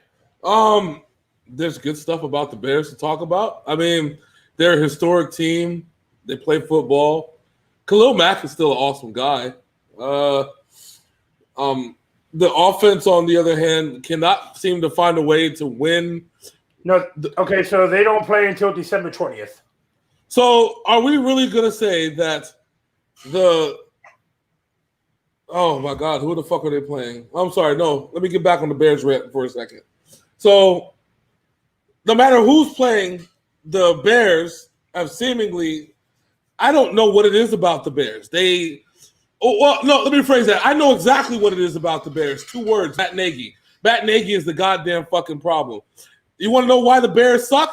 There's good stuff about the Bears to talk about. I mean, they're a historic team. They play football. Khalil Mack is still an awesome guy. The offense, on the other hand, cannot seem to find a way to win. No, okay, so they don't play until December 20th. So are we really going to say that oh, my God, who the fuck are they playing? I'm sorry, no. Let me get back on the Bears rep for a second. So no matter who's playing, the Bears have seemingly – I don't know what it is about the Bears. Let me rephrase that. I know exactly what it is about the Bears. 2 words, Matt Nagy. Matt Nagy is the goddamn fucking problem. You want to know why the Bears suck?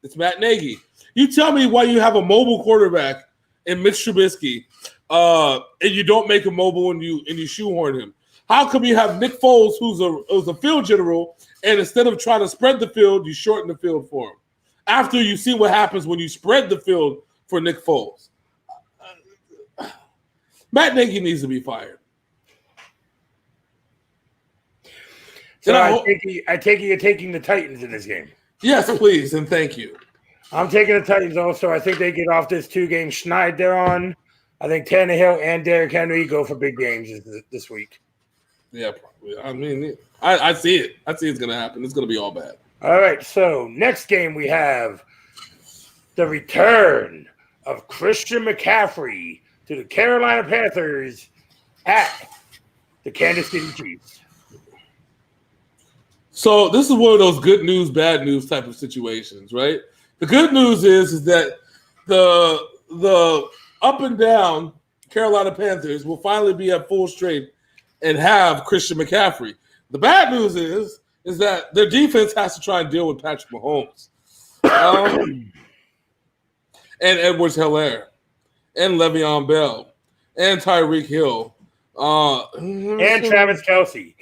It's Matt Nagy. You tell me why you have a mobile quarterback in Mitch Trubisky and you don't make him mobile and you shoehorn him. How come you have Nick Foles, who's a field general, and instead of trying to spread the field, you shorten the field for him? After you see what happens when you spread the field for Nick Foles. Matt Nagy needs to be fired. So I take it you're taking the Titans in this game. Yes, please, and thank you. I'm taking the Titans also. I think they get off this 2-game schneid they're on. I think Tannehill and Derrick Henry go for big games this week. Yeah, probably. I mean, I see it. I see it's going to happen. It's going to be all bad. All right, so next game we have the return of Christian McCaffrey to the Carolina Panthers at the Kansas City Chiefs. So this is one of those good news, bad news type of situations, right? The good news is that the up and down Carolina Panthers will finally be at full strength and have Christian McCaffrey. The bad news is that their defense has to try and deal with Patrick Mahomes, and Edwards-Helaire, and Le'Veon Bell, and Tyreek Hill, and Travis Kelce.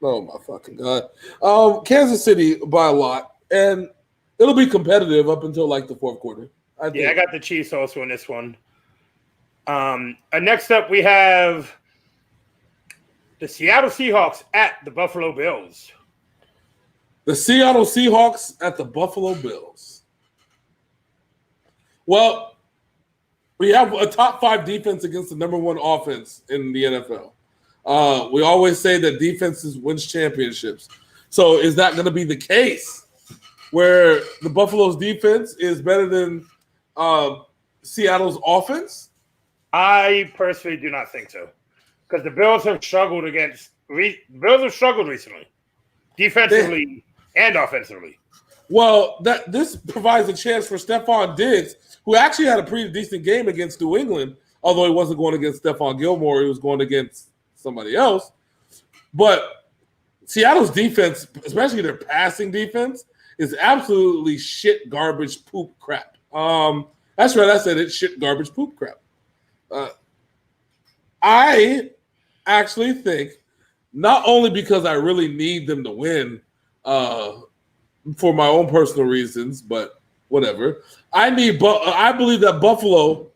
Oh my fucking god! Kansas City by a lot, and it'll be competitive up until like the fourth quarter. I got the Chiefs also in this one. Next up, we have the Seattle Seahawks at the Buffalo Bills. The Seattle Seahawks at the Buffalo Bills. Well, we have a top 5 defense against the number 1 offense in the NFL. We always say that defenses wins championships. So is that going to be the case where the Buffalo's defense is better than Seattle's offense? I personally do not think so, because the Bills have struggled recently, defensively and offensively. Well, this provides a chance for Stephon Diggs, who actually had a pretty decent game against New England, although he wasn't going against Stephon Gilmore, he was going against somebody else. But Seattle's defense, especially their passing defense, is absolutely shit, garbage, poop, crap. That's right, I said it, shit, garbage, poop, crap. I actually think, not only because I really need them to win for my own personal reasons, but whatever, I believe that Buffalo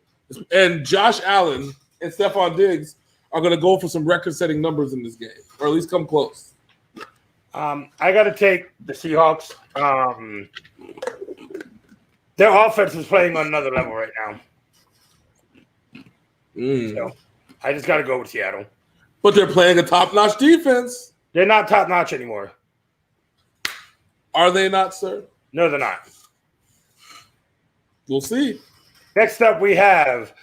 and Josh Allen and Stephon Diggs are going to go for some record-setting numbers in this game, or at least come close. I got to take the Seahawks. Their offense is playing on another level right now. So I just got to go with Seattle. But they're playing a top-notch defense. They're not top-notch anymore. Are they not, sir? No, they're not. We'll see. Next up, we have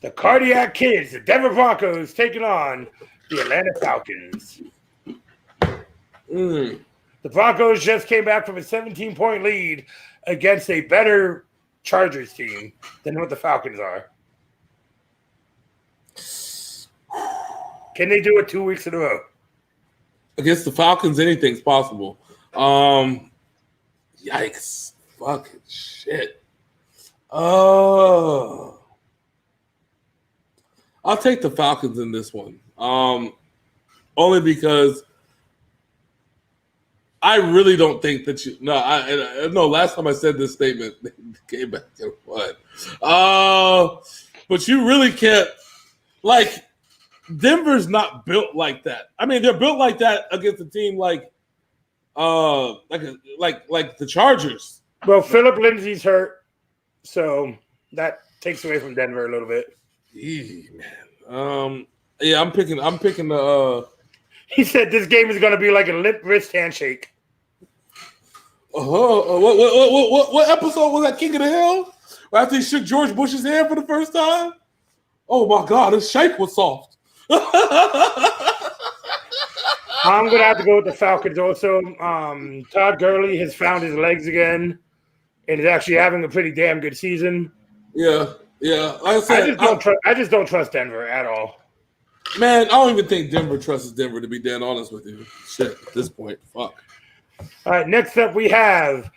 the Cardiac Kids, the Denver Broncos, taking on the Atlanta Falcons. The Broncos just came back from a 17-point lead against a better Chargers team than what the Falcons are. Can they do it 2 weeks in a row? Against the Falcons, anything's possible. Yikes. Fucking shit. Oh. I'll take the Falcons in this one. Only because I really don't think that you. No, last time I said this statement, they came back and what? But you really can't. Like, Denver's not built like that. I mean, they're built like that against a team like the Chargers. Well, Philip Lindsay's hurt, so that takes away from Denver a little bit. Man. Yeah, I'm picking the. He said this game is going to be like a limp wrist handshake. What episode was that? King of the Hill? After he shook George Bush's hand for the first time? Oh my God, his shake was soft. I'm going to have to go with the Falcons also. Todd Gurley has found his legs again and is actually having a pretty damn good season. Yeah. Like I said, I just don't trust Denver at all. Man, I don't even think Denver trusts Denver, to be dead honest with you. Shit, at this point, fuck. All right, next up we have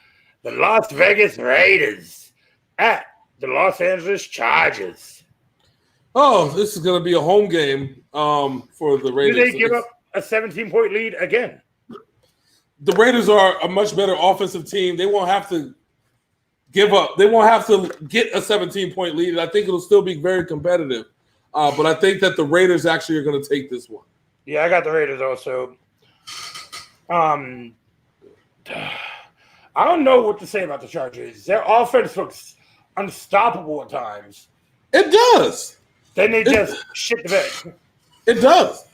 the Las Vegas Raiders at the Los Angeles Chargers. Oh, this is going to be a home game for the Raiders. Do they give up a 17-point lead again? The Raiders are a much better offensive team. They won't have to give up. They won't have to get a 17-point lead. And I think it'll still be very competitive. But I think that the Raiders actually are going to take this one. Yeah, I got the Raiders also. I don't know what to say about the Chargers. Their offense looks unstoppable at times. It does. Then they just shit the bed. It does.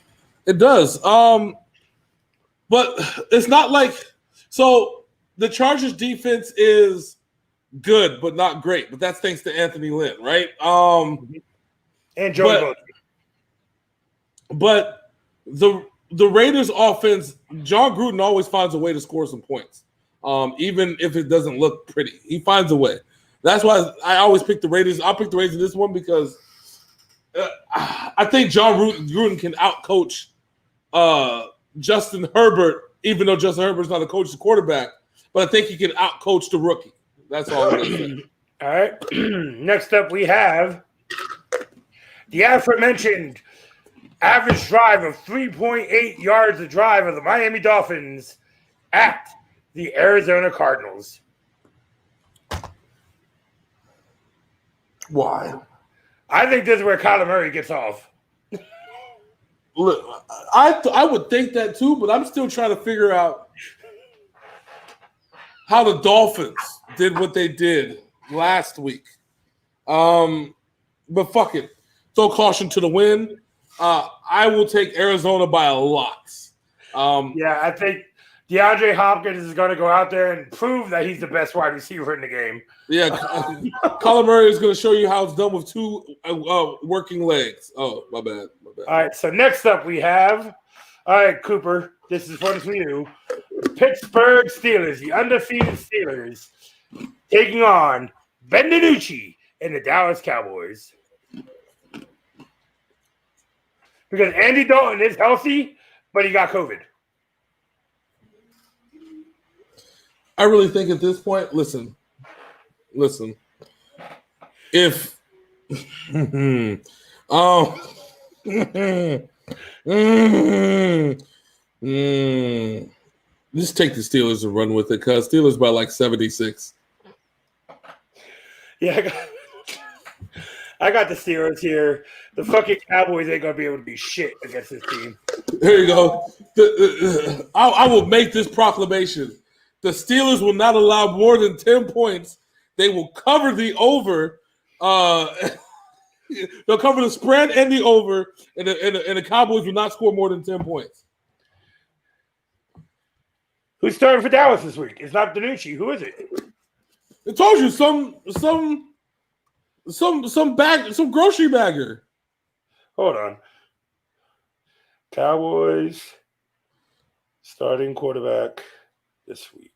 But it's not like – so the Chargers defense is good but not great. But that's thanks to Anthony Lynn, right? And Joey But the Raiders offense, John Gruden always finds a way to score some points, even if it doesn't look pretty. He finds a way. That's why I always pick the Raiders. I'll pick the Raiders in this one because I think John Gruden can outcoach Justin Herbert, even though Justin Herbert's not a coach, the quarterback. But I think he can outcoach the rookie. That's all I'm going to say. All right. Next up, we have the aforementioned average drive of 3.8 yards a drive of the Miami Dolphins at the Arizona Cardinals. Why? I think this is where Kyler Murray gets off. Look, I would think that too, but I'm still trying to figure out how the Dolphins did what they did last week. But fuck it. Throw caution to the wind. I will take Arizona by a lot. Yeah, I think DeAndre Hopkins is going to go out there and prove that he's the best wide receiver in the game. Yeah, Kyler Murray is going to show you how it's done with two working legs. Oh, my bad. All right, so next up we have, all right, Cooper, this is one for you. Pittsburgh Steelers, the undefeated Steelers, taking on Ben DiNucci and the Dallas Cowboys. Because Andy Dalton is healthy, but he got COVID. I really think at this point, listen. If just take the Steelers and run with it, because Steelers by like 76. Yeah, I got the Steelers here. The fucking Cowboys ain't gonna be able to be shit against this team. Here you go. I will make this proclamation. The Steelers will not allow more than 10 points. They will cover the over. They'll cover the spread and the over, and the Cowboys will not score more than 10 points. Who's starting for Dallas this week? It's not DiNucci. Who is it? I told you some grocery bagger. Hold on. Cowboys starting quarterback this week.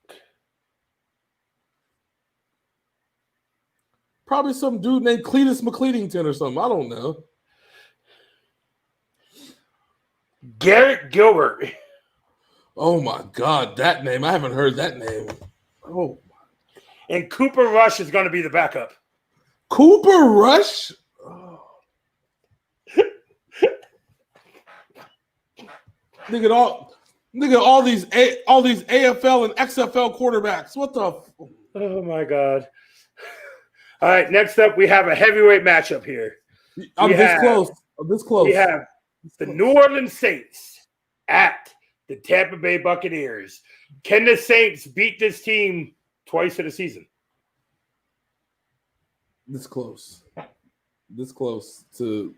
Probably some dude named Cletus McCleadington or something. I don't know. Garrett Gilbert. Oh my God, that name. I haven't heard that name. Oh. And Cooper Rush is going to be the backup. Cooper Rush? Oh. Nigga, all these AFL and XFL quarterbacks. What the? Oh my God! All right, next up we have a heavyweight matchup here. I'm this close. We have the New Orleans Saints at the Tampa Bay Buccaneers. Can the Saints beat this team twice in a season? This close to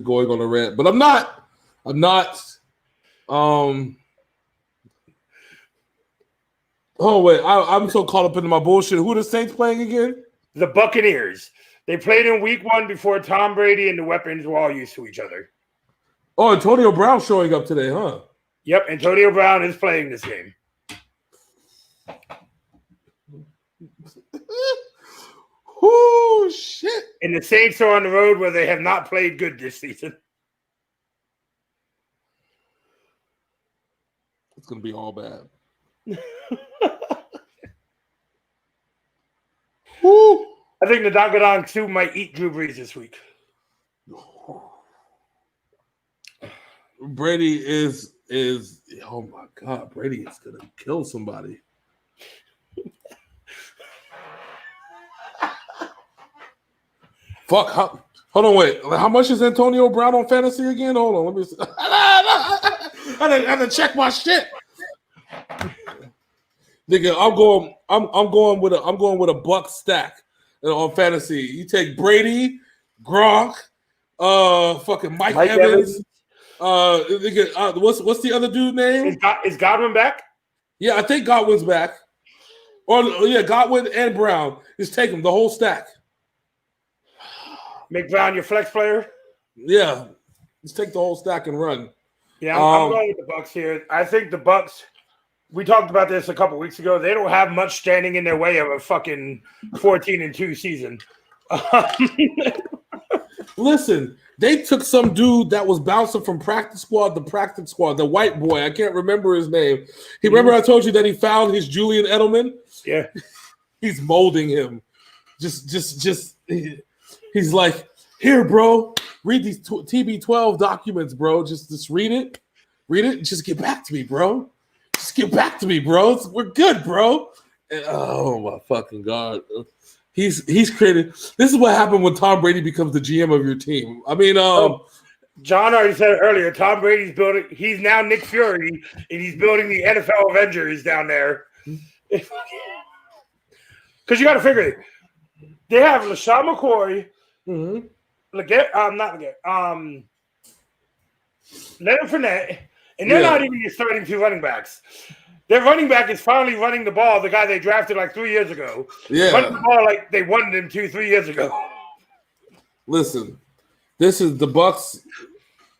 going on a rant, but I'm not. Oh wait, I'm so caught up into my bullshit. Who are the Saints playing again? The Buccaneers. They played in week 1 before Tom Brady and the weapons were all used to each other. Oh, Antonio Brown showing up today, huh? Yep, Antonio Brown is playing this game. Oh shit! And the Saints are on the road where they have not played good this season. It's gonna be all bad. Woo! I think the Dongadon 2 might eat Drew Brees this week. Brady is oh my God, Brady is gonna kill somebody. Fuck. Hold on, wait. How much is Antonio Brown on fantasy again? Hold on, let me see. I had to check my shit. Nigga, I'm going with a buck stack on fantasy. You take Brady, Gronk, fucking Mike Evans. Nigga, what's the other dude name? Is Godwin back? Yeah, I think Godwin's back. Or yeah, Godwin and Brown. Just take them, the whole stack. Make Brown your flex player? Yeah. Just take the whole stack and run. Yeah, I'm going with the Bucks here. I think the Bucks we talked about this a couple weeks ago. They don't have much standing in their way of a fucking 14-2 season. Listen, they took some dude that was bouncing from practice squad to practice squad, the white boy. I can't remember his name. Remember I told you that he found his Julian Edelman? Yeah. He's molding him. He's like, here, bro, read these TB12 documents, bro. Just read it. Read it and just get back to me, bro. Just get back to me, bro. We're good, bro. And, oh, my fucking God. He's created. This is what happened when Tom Brady becomes the GM of your team. I mean, John already said it earlier. Tom Brady's building. He's now Nick Fury, and he's building the NFL Avengers down there. Because you got to figure it. They have LaShawn McCoy, Leonard Fournette, and they're not even your starting two running backs. Their running back is finally running the ball, the guy they drafted like 3 years ago. Yeah. Running the ball like they wanted him to 3 years ago. Listen, this is the Bucs.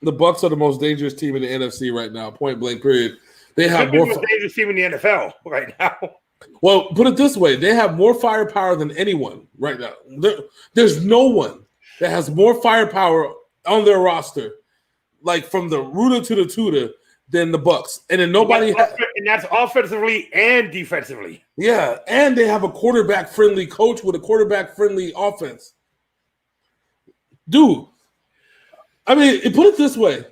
The Bucs are the most dangerous team in the NFC right now, point blank, period. They have more dangerous team in the NFL right now. Well, put it this way. They have more firepower than anyone right now. There's no one that has more firepower on their roster, like from the rooter to the tutor, than the Bucs. And then nobody and that's offensively and defensively. Yeah, and they have a quarterback-friendly coach with a quarterback-friendly offense. Dude, I mean, put it this way.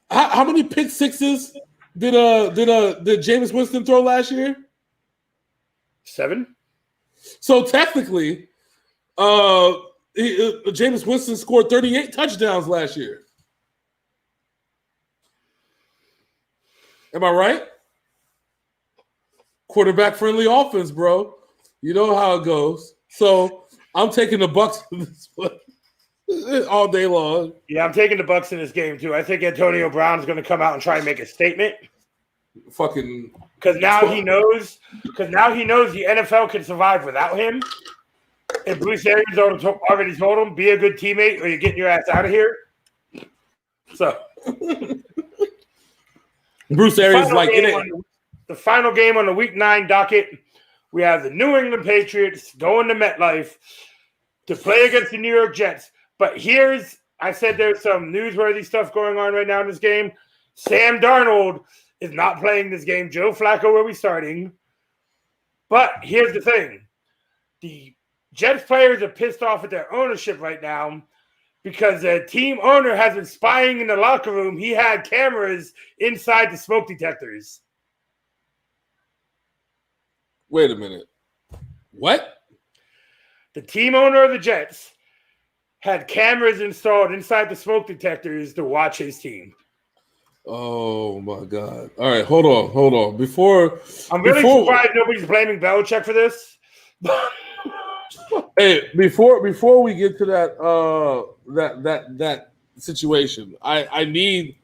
How many pick sixes did Jameis Winston throw last year? 7. So technically, Jameis Winston scored 38 touchdowns last year. Am I right? Quarterback-friendly offense, bro. You know how it goes. So I'm taking the Bucs all day long. Yeah, I'm taking the Bucs in this game too. I think Antonio Brown's going to come out and try and make a statement. Fucking. Because now he knows the NFL can survive without him. And Bruce Arians already told him, be a good teammate or you're getting your ass out of here. So. Bruce Arians like the final game on the Week 9 docket. We have the New England Patriots going to MetLife to play against the New York Jets. But I said there's some newsworthy stuff going on right now in this game. Sam Darnold is not playing this game. Joe Flacco will be starting. But here's the thing. The Jets players are pissed off at their ownership right now because the team owner has been spying in the locker room. He had cameras inside the smoke detectors. Wait a minute. What? The team owner of the Jets had cameras installed inside the smoke detectors to watch his team. Oh, my God. All right, hold on. I'm really surprised nobody's blaming Belichick for this. Hey, before we get to that situation, I need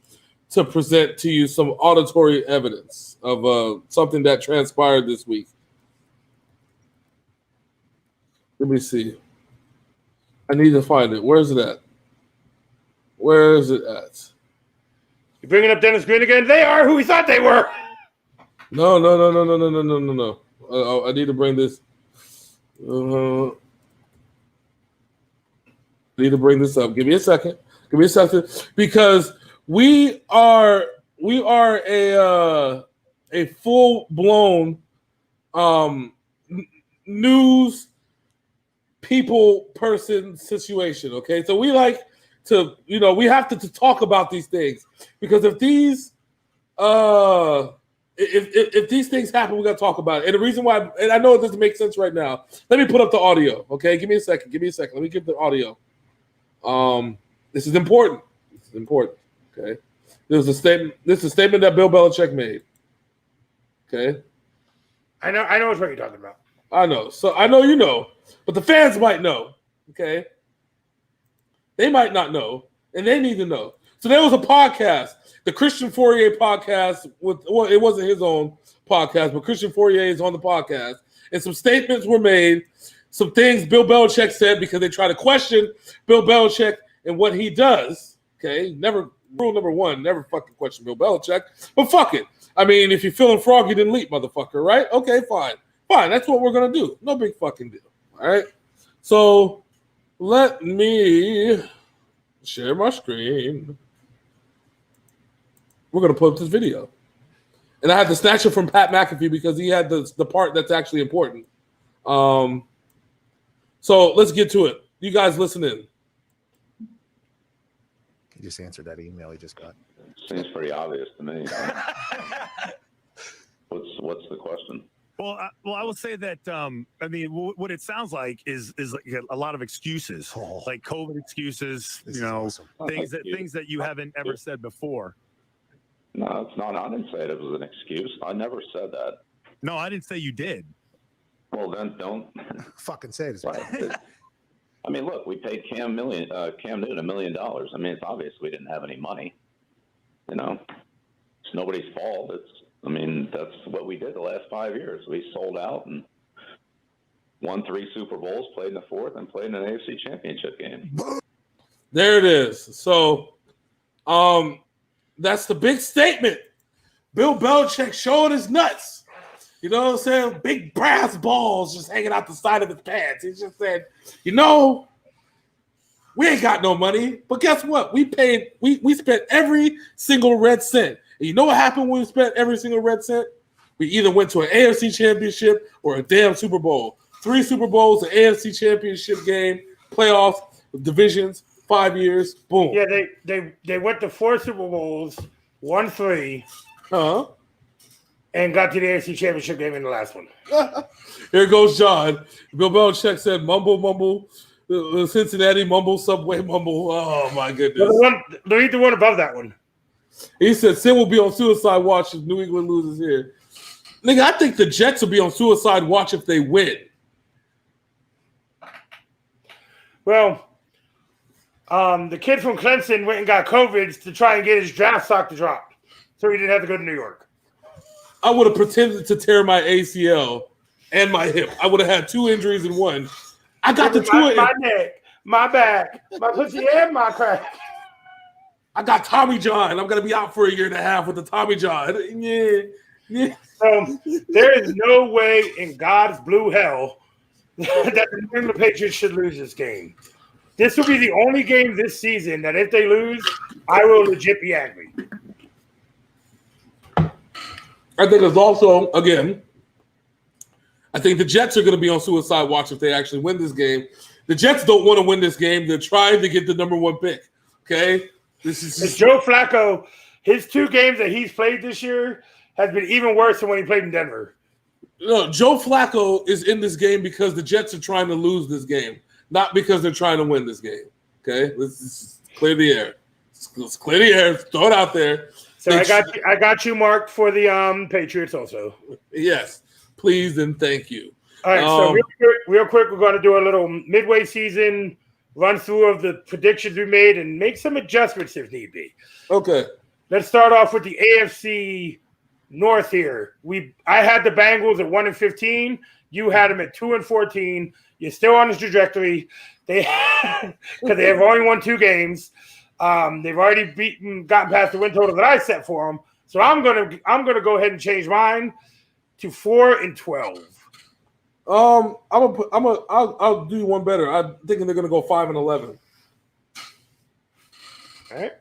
to present to you some auditory evidence of something that transpired this week. Let me see. I need to find it. Where is it at? You bringing up Dennis Green again? They are who we thought they were. No. I need to bring this. I need to bring this up. Give me a second, because we are a full-blown news person situation. Okay, so we like to, we have to talk about these things, because if these if these things happen, we're gonna talk about it. And the reason why, and I know it doesn't make sense right now. Let me put up the audio. Okay, give me a second. Let me get the audio. This is important. Okay, this is a statement that Bill Belichick made. Okay, I know what you're talking about. I know. So I know you know, but the fans might know. Okay, they might not know, and they need to know. So there was a podcast, the Christian Fourier podcast. It wasn't his own podcast, but Christian Fourier is on the podcast, and some statements were made. Some things Bill Belichick said, because they try to question Bill Belichick and what he does. Okay, rule number one, never fucking question Bill Belichick. But fuck it. I mean, if you're feeling froggy, then leap, motherfucker, right? Okay, fine. Fine, that's what we're going to do. No big fucking deal, all right? So let me share my screen. We're going to put up this video. And I had to snatch it from Pat McAfee because he had the part that's actually important. So let's get to it. You guys listen in. He just answered that email he just got. Seems pretty obvious to me. What's the question? Well, I will say that I mean, what it sounds like is like a lot of excuses, like COVID excuses. Awesome. Things that you haven't ever said before. No, it's not. I didn't say it was an excuse. I never said that. No, I didn't say you did. Well, then don't fucking say it. Right. I mean, look, we paid Cam Newton $1 million. I mean, it's obvious we didn't have any money. You know, it's nobody's fault. That's what we did the last 5 years. We sold out and won 3 Super Bowls, played in the 4th, and played in an AFC Championship game. There it is. So, that's the big statement. Bill Belichick showing his nuts. You know what I'm saying? Big brass balls just hanging out the side of his pants. He just said, we ain't got no money. But guess what? We spent every single red cent. And you know what happened when we spent every single red cent? We either went to an AFC championship or a damn Super Bowl. 3 Super Bowls, an AFC championship game, playoffs, divisions, 5 years, boom. Yeah, they went to 4 Super Bowls, won 3. Uh-huh. And got to the AFC Championship game in the last one. Here goes John. Bill Belichick said, mumble, mumble, Cincinnati, mumble, Subway, mumble. Oh, my goodness. Read the one above that one. He said, Sin will be on suicide watch if New England loses here. Nigga, I think the Jets will be on suicide watch if they win. Well, the kid from Clemson went and got COVID to try and get his draft stock to drop. So he didn't have to go to New York. I would have pretended to tear my ACL and my hip. I would have had 2 injuries in one. I got the 2 my neck, my back, my pussy, and my crack. I got Tommy John. I'm gonna be out for a year and a half with the Tommy John. Yeah. There is no way in God's blue hell that the New England Patriots should lose this game. This will be the only game this season that if they lose, I will legit be angry. I think it's also, again, I think the Jets are going to be on suicide watch if they actually win this game. The Jets don't want to win this game. They're trying to get the number 1 pick, okay? This is just... Joe Flacco, his 2 games that he's played this year has been even worse than when he played in Denver. No, Joe Flacco is in this game because the Jets are trying to lose this game, not because they're trying to win this game, okay? Let's clear the air. Let's clear the air. Throw it out there. So I got you marked for the Patriots also. Yes, please and thank you. All right, so real quick, we're going to do a little midway season run through of the predictions we made and make some adjustments if need be. Okay. Let's start off with the AFC North here. I had the Bengals at 1-15. You had them at 2-14. You're still on this trajectory. Because they have only won 2 games. They've already gotten past the win total that I set for them. So I'm gonna go ahead and change mine to 4-12. I'll do one better. I'm thinking they're gonna go 5-11. All right.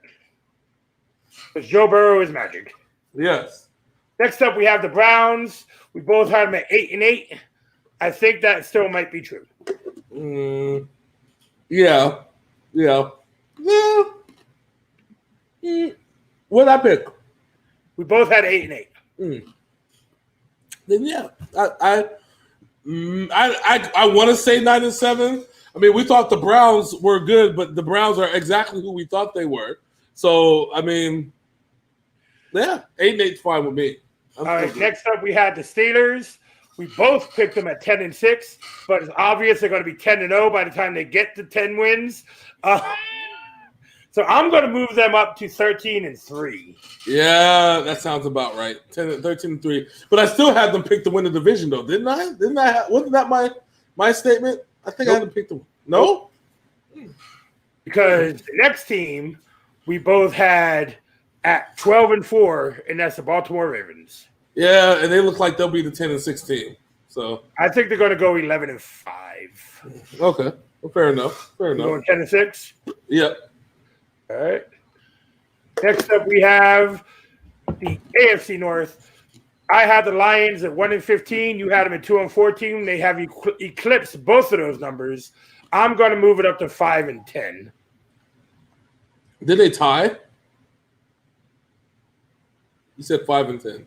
Because Joe Burrow is magic. Yes. Next up, we have the Browns. We both had them at 8-8. I think that still might be true. Yeah. What'd I pick? We both had 8-8. Then yeah, I want to say 9-7. I mean, we thought the Browns were good, but the Browns are exactly who we thought they were. So I mean, yeah, 8-8 is fine with me. All right. Next up, we had the Steelers. We both picked them at 10-6, but it's obvious they're going to be 10-0 by the time they get to 10 wins. So I'm going to move them up to 13-3. Yeah, that sounds about right. 13-3. But I still had them pick to win the division, though, didn't I? Wasn't that my statement? I think I had them pick them. No? Because the next team, we both had at 12-4, and that's the Baltimore Ravens. Yeah, and they look like they'll be the 10-6 team. So I think they're going to go 11-5. okay, well, fair enough. Fair enough. Going 10-6. Yep. All right. Next up, we have the AFC North. I had the Lions at 1-15. You had them at 2-14. They have eclipsed both of those numbers. I'm going to move it up to 5-10. Did they tie? You said 5-10.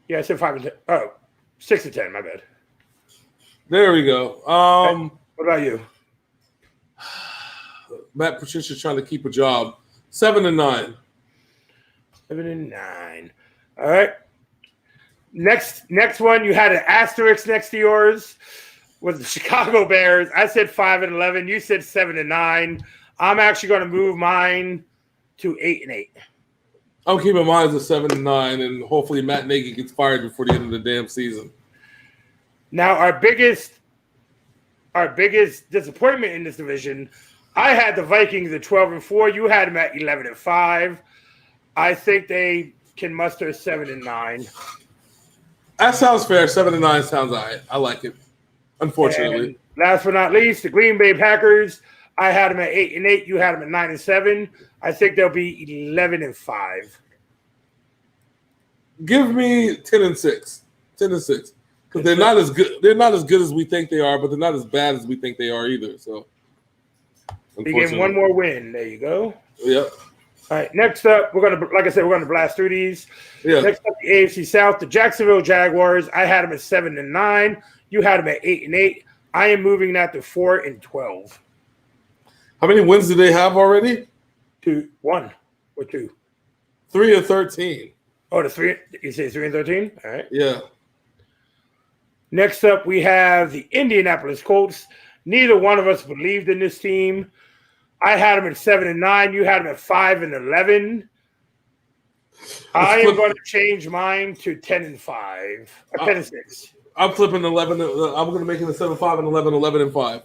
Yeah, I said 5-10. Oh, 6-10. My bad. There we go. What about you? Matt Patricia's trying to keep a job. 7-9. 7-9. All right. Next one, you had an asterisk next to yours was the Chicago Bears. I said 5-11. You said 7-9. I'm actually going to move mine to 8-8. I'm keeping mine as a 7-9, and hopefully Matt Nagy gets fired before the end of the damn season. Now, our biggest disappointment in this division, I had the Vikings at 12-4. You had them at 11-5. I think they can muster 7-9. That sounds fair. 7-9 sounds all right. I like it. Unfortunately. And last but not least, the Green Bay Packers. I had them at 8-8. You had them at 9-7. I think they'll be 11-5. Give me 10-6. 10-6. Because they're not as good. They're not as good as we think they are, but they're not as bad as we think they are either. So, You get one more win. There you go. Yep. All right. Next up, we're gonna blast through these. Yeah. Next up, the AFC South, the Jacksonville Jaguars. I had them at 7-9. You had them at 8-8. I am moving that to 4-12. How many wins do they have already? 1 or 2. 3-13. Oh, the 3. You say 3-13. All right. Yeah. Next up, we have the Indianapolis Colts. Neither one of us believed in this team. I had them at 7-9. You had them at 5-11. I am going to change mine to 10-5. 10-6. I'm flipping 11. I'm going to make it a 7-5 and 11, 11-5.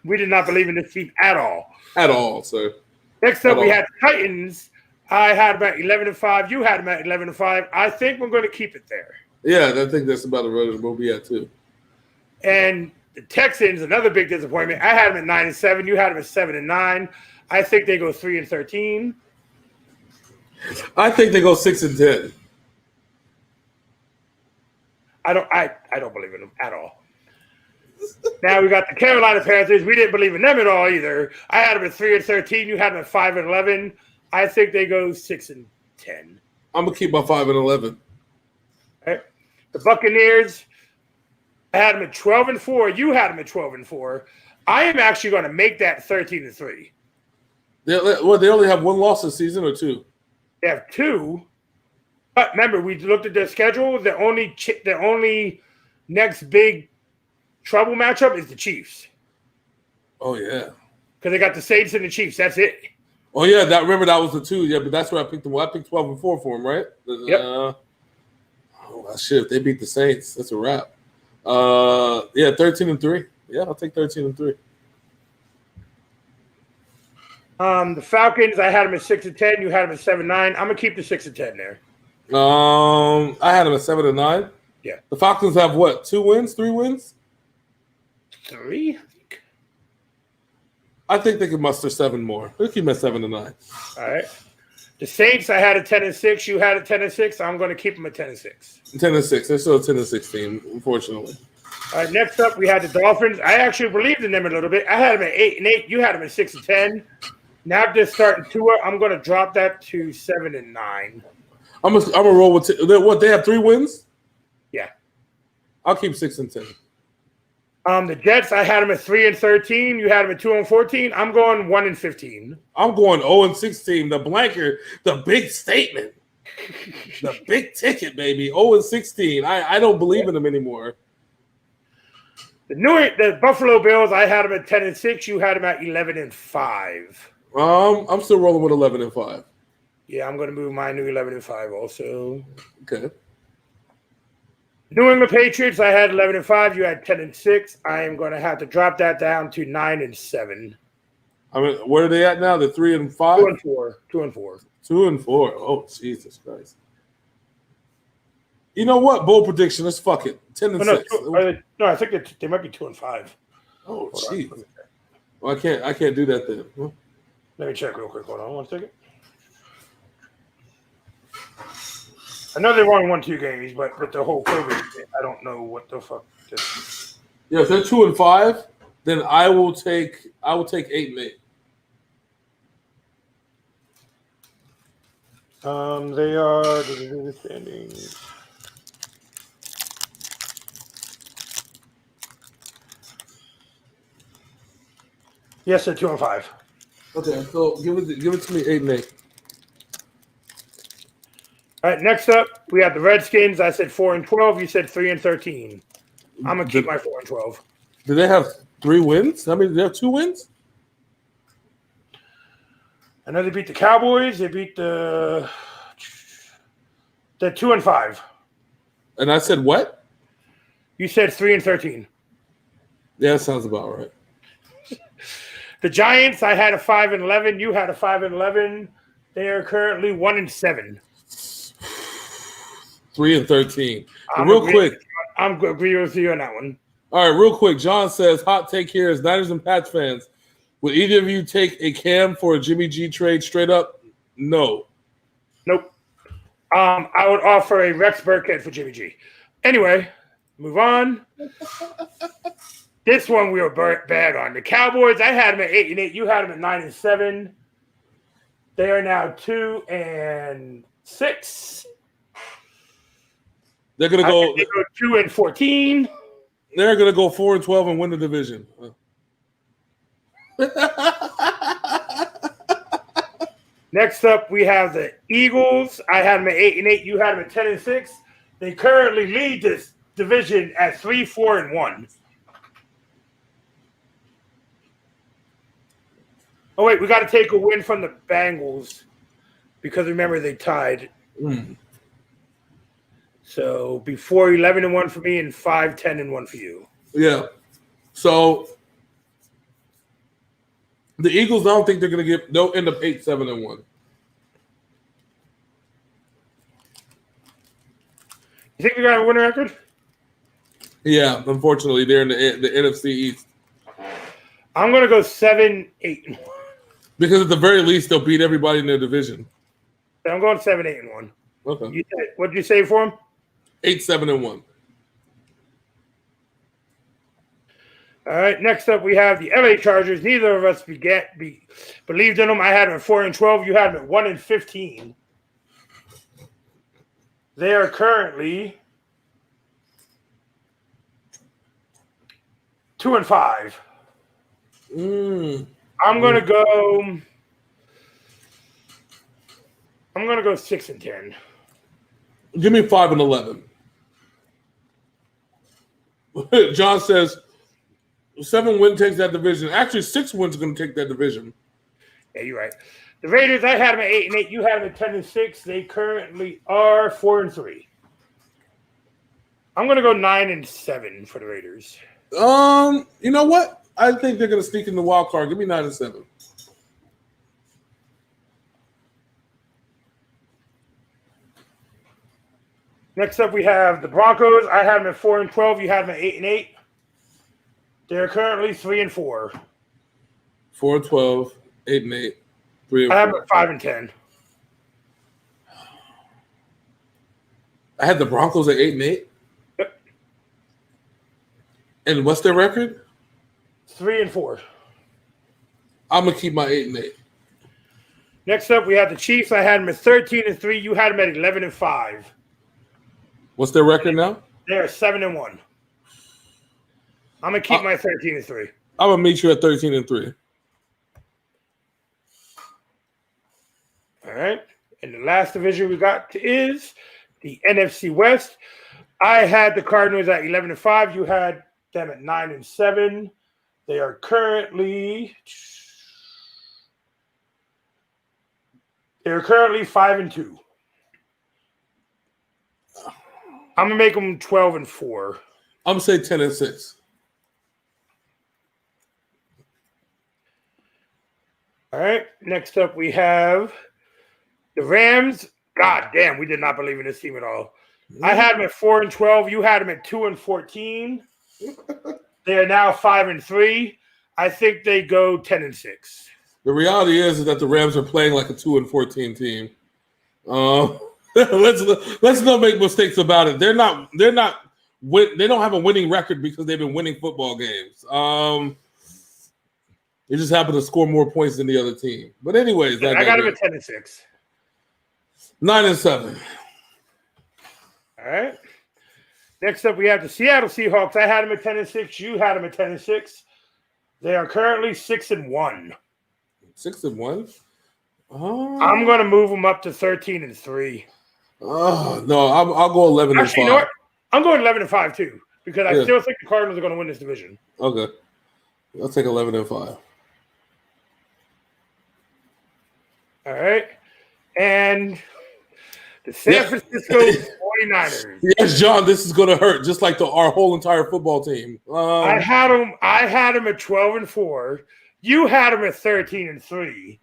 We did not believe in this team at all. At all, sir. Next up, we had Titans. I had them at 11-5. You had them at 11-5. I think we're going to keep it there. Yeah, I think that's about the road we'll be at, too. And the Texans, another big disappointment. I had them at 9-7. You had them at 7-9. I think they go 3-13. I think they go 6-10. I don't believe in them at all. Now we got the Carolina Panthers. We didn't believe in them at all either. I had them at 3-13. You had them at 5-11. I think they go 6-10. I'm gonna keep my 5-11. Right. The Buccaneers. I had them at 12-4. You had them at 12-4. I am actually going to make that 13-3. They only have one loss this season or two? They have 2. But remember, we looked at their schedule. The only next big trouble matchup is the Chiefs. Oh, yeah. Because they got the Saints and the Chiefs. That's it. Oh, yeah. Remember, that was the 2. Yeah, but that's where I picked them. Well, I picked 12-4 for them, right? Yep. Oh, shit. If they beat the Saints, that's a wrap. Yeah, 13-3. Yeah, I'll take 13-3. The Falcons, I had them at 6-10. You had them at 7-9. I'm gonna keep the 6-10 there. I had them at 7-9. Yeah. The Falcons have what? 2 wins? 3 wins? 3. I think they could muster 7 more. They'll keep them at 7-9. All right. The Saints, I had a 10-6. You had a 10-6. I'm going to keep them at 10-6. 10-6. They're still a 10-6 team, unfortunately. All right. Next up, we had the Dolphins. I actually believed in them a little bit. I had them at 8-8. You had them at 6-10. Now they're starting Tua. I'm going to drop that to 7-9. I'm gonna roll with what? They have 3 wins. Yeah. I'll keep 6-10. The Jets, I had them at 3-13. You had them at 2-14. I'm going 1-15. I'm going 0-16. The blanker, the big statement, the big ticket, baby. 0-16. I don't believe in them anymore. The Buffalo Bills, I had them at 10-6. You had them at 11-5. I'm still rolling with 11-5. Yeah, I'm going to move mine to 11-5 also. Okay. New England Patriots, I had 11-5. You had 10-6. I am going to have to drop that down to 9-7. I mean, where are they at now? They're 3 and 5. 2 and 4. 2 and 4. 2 and 4. Oh, Jesus Christ! You know what? Bold prediction. Let's fuck it. 10 and 6. No, I think they might be 2 and 5. Oh, jeez. Well, I can't do that then. Huh? Let me check real quick. Hold on 1 second. I know they won 1-2 games, but with the whole COVID, I don't know what the fuck. Yeah, if they're 2 and 5, then I will take 8 and 8. They are the standings. Yes, they're 2 and 5. Okay, so give it to me 8 and 8. All right, next up we have the Redskins. I said 4 and 12. You said 3 and 13. I'm gonna keep my 4 and 12. Do they have 3 wins? I mean, they have 2 wins. I know they beat the Cowboys. They beat they're 2 and 5. And I said what? You said 3 and 13. Yeah, that sounds about right. The Giants, I had a 5 and 11. You had a 5 and 11. They are currently 1 and 7. 3 and 13. I'm agreeing with you on that one. All right, real quick. John says, hot take here is Niners and Pats fans. Would either of you take a Cam for a Jimmy G trade straight up? No. Nope. I would offer a Rex Burkhead for Jimmy G. Anyway, move on. This one we were bad on. The Cowboys, I had them at 8 and 8. You had them at 9 and 7. They are now 2 and 6. They're gonna go 2 and 14. They're gonna go 4 and 12 and win the division. Next up, we have the Eagles. I had them at 8 and 8. You had them at 10 and 6. They currently lead this division at 3, 4, and 1. Oh wait, we got to take a win from the Bengals because remember they tied. So before 11 and 1 for me and 5, 10 and 1 for you. Yeah. So the Eagles, I don't think they'll end up 8, 7, and 1. You think we got a winning record? Yeah, unfortunately, they're in the NFC East. I'm gonna go 7, 8, and 1. Because at the very least, they'll beat everybody in their division. I'm going 7, 8, and 1. Okay. What did you say for them? 8, 7, and 1. All right. Next up, we have the LA Chargers. Neither of us believed in them. I had them at 4 and 12. You had them at 1 and 15. They are currently 2 and 5. I'm gonna go 6 and 10. Give me 5 and 11. John says 7 wins takes that division. Actually, 6 wins are going to take that division. Yeah, you're right. The Raiders, I had them at 8 and 8. You had them at 10 and 6. They currently are 4 and 3. I'm gonna go 9 and 7 for the Raiders. You know what? I think they're going to sneak in the wild card. Give me 9 and 7. Next up, we have the Broncos. I had them at 4 and 12. You had them at 8 and 8. They're currently 3 and 4. 4 and 12, 8 and 8, 3 and 4. I have them at 5 and 10. I had the Broncos at 8 and 8. Yep. And what's their record? 3 and 4. I'm gonna keep my 8 and 8. Next up, we have the Chiefs. I had them at 13 and 3. You had them at 11 and 5. What's their record now? They are 7 and 1. I'm gonna keep my 13 and 3. I'm gonna meet you at 13 and 3. All right. And the last division we got is the NFC West. I had the Cardinals at 11 and 5. You had them at 9 and 7. They are currently 5 and 2. I'm gonna make them 12 and 4. I'm gonna say 10 and 6. All right. Next up, we have the Rams. God damn, we did not believe in this team at all. I had them at 4-12. You had them at 2-14. They are now 5-3. I think they go 10-6. The reality is that the Rams are playing like a 2-14 team. Let's not make mistakes about it. They don't have a winning record because they've been winning football games. They just happen to score more points than the other team. But anyways, I got them at 10-6. 9-7. All right. Next up, we have the Seattle Seahawks. I had them at 10-6. You had them at 10-6. They are currently 6-1. 6-1. I'm going to move them up to 13-3. Oh no, I'll go 11-5. Actually, you know what? I'm going 11-5 too because I still think the Cardinals are going to win this division. Okay, I'll take 11-5. All right, and the San Francisco 49ers. Yes, John, this is going to hurt, just like our whole entire football team. I had them at 12-4. You had them at 13-3.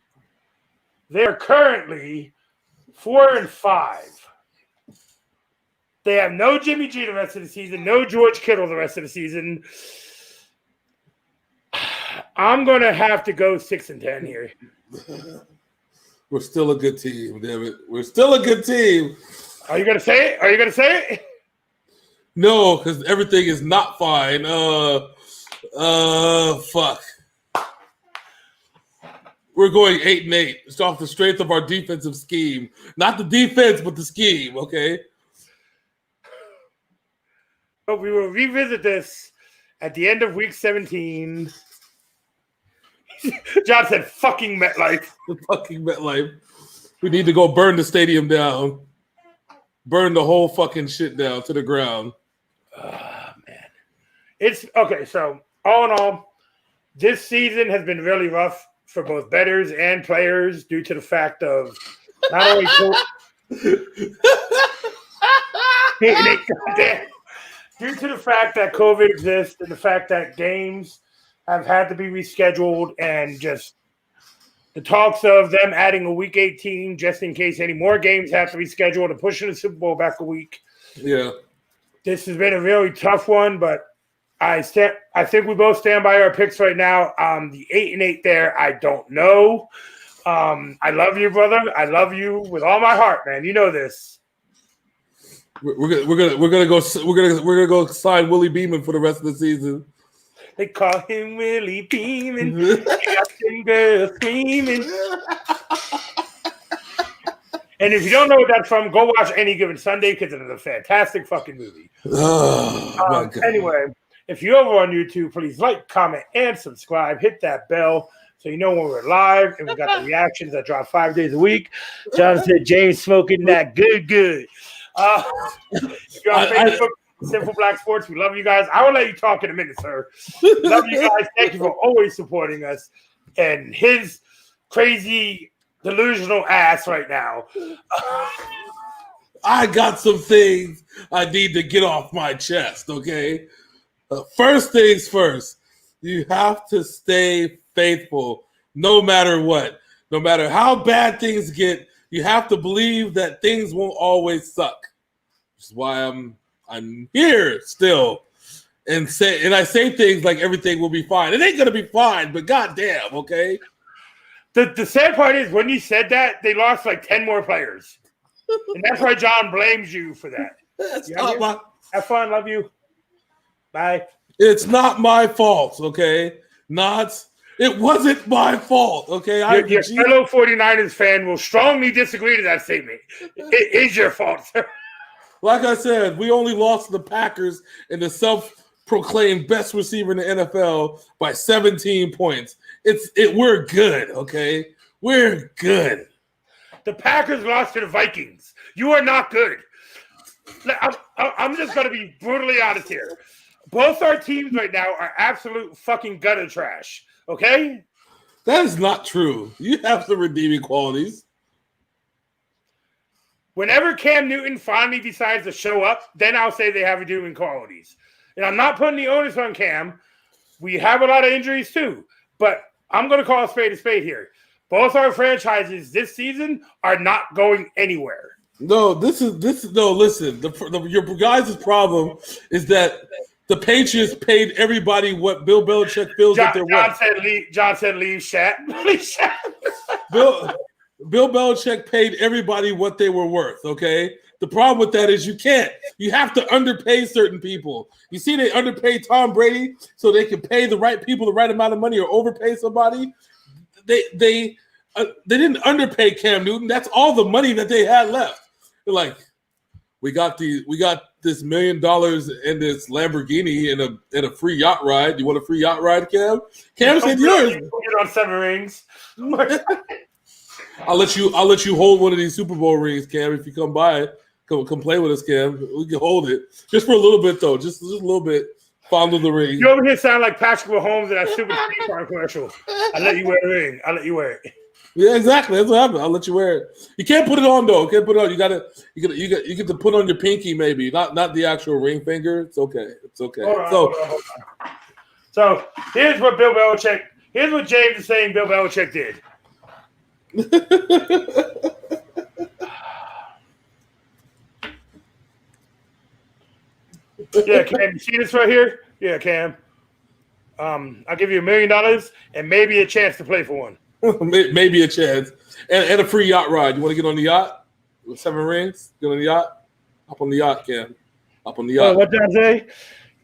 They're currently 4-5. They have no Jimmy G the rest of the season, no George Kittle the rest of the season. I'm going to have to go 6-10 here. We're still a good team, damn it. We're still a good team. Are you going to say it? Are you going to say it? No, because everything is not fine. Fuck. We're going 8-8. It's off the strength of our defensive scheme. Not the defense, but the scheme, okay? But we will revisit this at the end of week 17. John said, fucking MetLife. The fucking MetLife. We need to go burn the stadium down. Burn the whole fucking shit down to the ground. Oh, man. It's okay. So, all in all, this season has been really rough for both bettors and players due to the fact of not only due to the fact that COVID exists and the fact that games have had to be rescheduled and just the talks of them adding a week 18 just in case any more games have to be scheduled and pushing the Super Bowl back a week. Yeah. This has been a really tough one, but I think we both stand by our picks right now. The 8-8 there, I don't know. I love you, brother. I love you with all my heart, man. You know this. We're gonna go sign Willie Beeman for the rest of the season. They call him Willie Beeman. Girl screaming. And if you don't know what that's from, go watch Any Given Sunday because it is a fantastic fucking movie. Oh, anyway, if you're over on YouTube, please like, comment, and subscribe. Hit that bell so you know when we're live. And we got the reactions that drop 5 days a week. John said James smoking that good. If you're on Facebook, Simple Black Sports, we love you guys. I will let you talk in a minute, sir. Love you guys. Thank you for always supporting us. And his crazy delusional ass right now. I got some things I need to get off my chest, okay? First things first, you have to stay faithful no matter what. No matter how bad things get, you have to believe that things won't always suck. Which is why I'm here still. And I say things like everything will be fine. It ain't gonna be fine, but goddamn, okay? The sad part is when you said that, they lost like 10 more players. And that's why John blames you for that. Have fun. Love you. Bye. It's not my fault, okay? It wasn't my fault, okay? Your fellow 49ers fan will strongly disagree to that statement. It is your fault, sir. Like I said, we only lost to the Packers and the self-proclaimed best receiver in the NFL by 17 points. We're good, okay? We're good. The Packers lost to the Vikings. You are not good. I'm just going to be brutally honest here. Both our teams right now are absolute fucking gutter trash, okay? That is not true. You have some redeeming qualities. Whenever Cam Newton finally decides to show up, then I'll say they have redeeming qualities. And I'm not putting the onus on Cam. We have a lot of injuries too. But I'm going to call a spade here. both our franchises this season are not going anywhere. No, this is no. Listen, your guys' problem is that the Patriots paid everybody what Bill Belichick feels that they're worth. John said, "Leave Shaq." Leave Shaq. Bill Belichick paid everybody what they were worth. Okay. The problem with that is you can't. You have to underpay certain people. You see, they underpay Tom Brady so they can pay the right people the right amount of money or overpay somebody. They didn't underpay Cam Newton. That's all the money that they had left. They're like, we got this $1 million and this Lamborghini and a free yacht ride. You want a free yacht ride, Cam? Cam said yours. Get on 7 rings. I'll let you hold one of these Super Bowl rings, Cam. If you come by, come play with us, Cam. We can hold it just for a little bit, though. Just a little bit. Fondle the ring. You over here sound like Patrick Mahomes in that stupid State Farm commercial. I let you wear the ring. I let you wear it. Yeah, exactly. That's what happened. I'll let you wear it. You can't put it on though. You can't put it on. You get to put on your pinky, maybe not the actual ring finger. It's okay. It's okay. Hold on. So here's what Bill Belichick. Here's what James is saying. Bill Belichick did. Yeah, Cam, you see this right here? Yeah, Cam. I'll give you $1 million and maybe a chance to play for one. Maybe a chance. And a free yacht ride. You want to get on the yacht? With 7 rings? Get on the yacht? Up on the yacht, Cam. Up on the yacht. What did I say?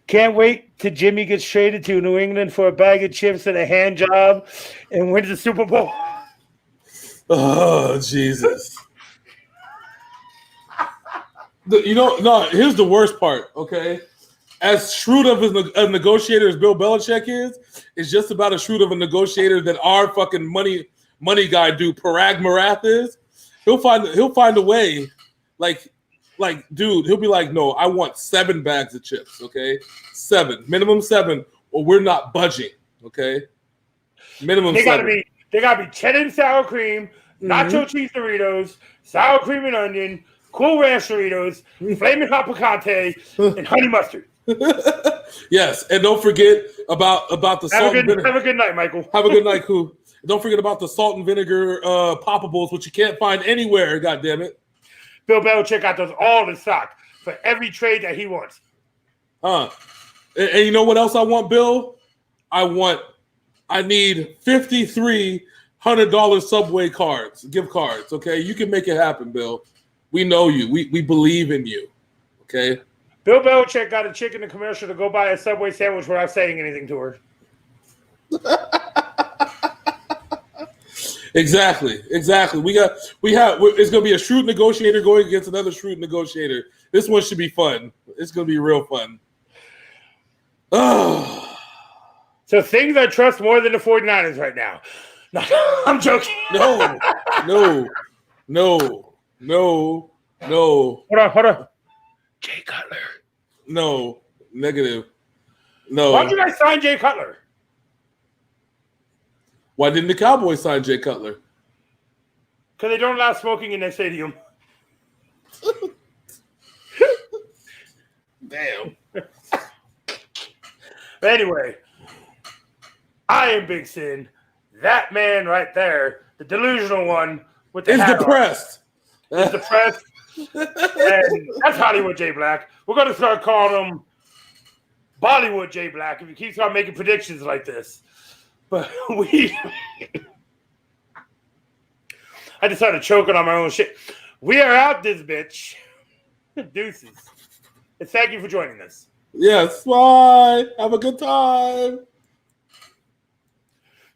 Can't wait till Jimmy gets traded to New England for a bag of chips and a hand job and wins the Super Bowl. Oh, Jesus. Here's the worst part, okay? As shrewd of a negotiator as Bill Belichick is, it's just about as shrewd of a negotiator that our fucking money guy Parag Marath is. He'll find a way, like, dude, he'll be like, no, I want 7 bags of chips, okay? 7, minimum 7, or we're not budging, okay? Minimum 7. They gotta be cheddar and sour cream, nacho cheese Doritos, sour cream and onion, Cool Ranch Doritos, Flamin' Hot Picante, and honey mustard. Yes, and don't forget about the salt and vinegar. Have a good night, Michael. Have a good night, Koo. Don't forget about the salt and vinegar poppables, which you can't find anywhere. God damn it! Bill Belichick got those all in stock for every trade that he wants. And you know what else I want, Bill? I need 53 $100 Subway gift cards. Okay, you can make it happen, Bill. We know you. We believe in you. Okay. Bill Belichick got a chick in the commercial to go buy a Subway sandwich without saying anything to her. Exactly. It's going to be a shrewd negotiator going against another shrewd negotiator. This one should be fun. It's going to be real fun. Oh. So things I trust more than the 49ers right now. No, I'm joking. No. Hold on. Jay Cutler. No. Negative. No. Why did you guys sign Jay Cutler? Why didn't the Cowboys sign Jay Cutler? Because they don't allow smoking in their stadium. Damn. But anyway, I am Big Sin. That man right there, the delusional one with the hat depressed. Is depressed. And that's Hollywood J Blaq. We're going to start calling him Bollywood J Blaq if he keeps on making predictions like this. But I just started choking on my own shit. We are out this bitch. Deuces. And thank you for joining us. Yes, bye. Have a good time.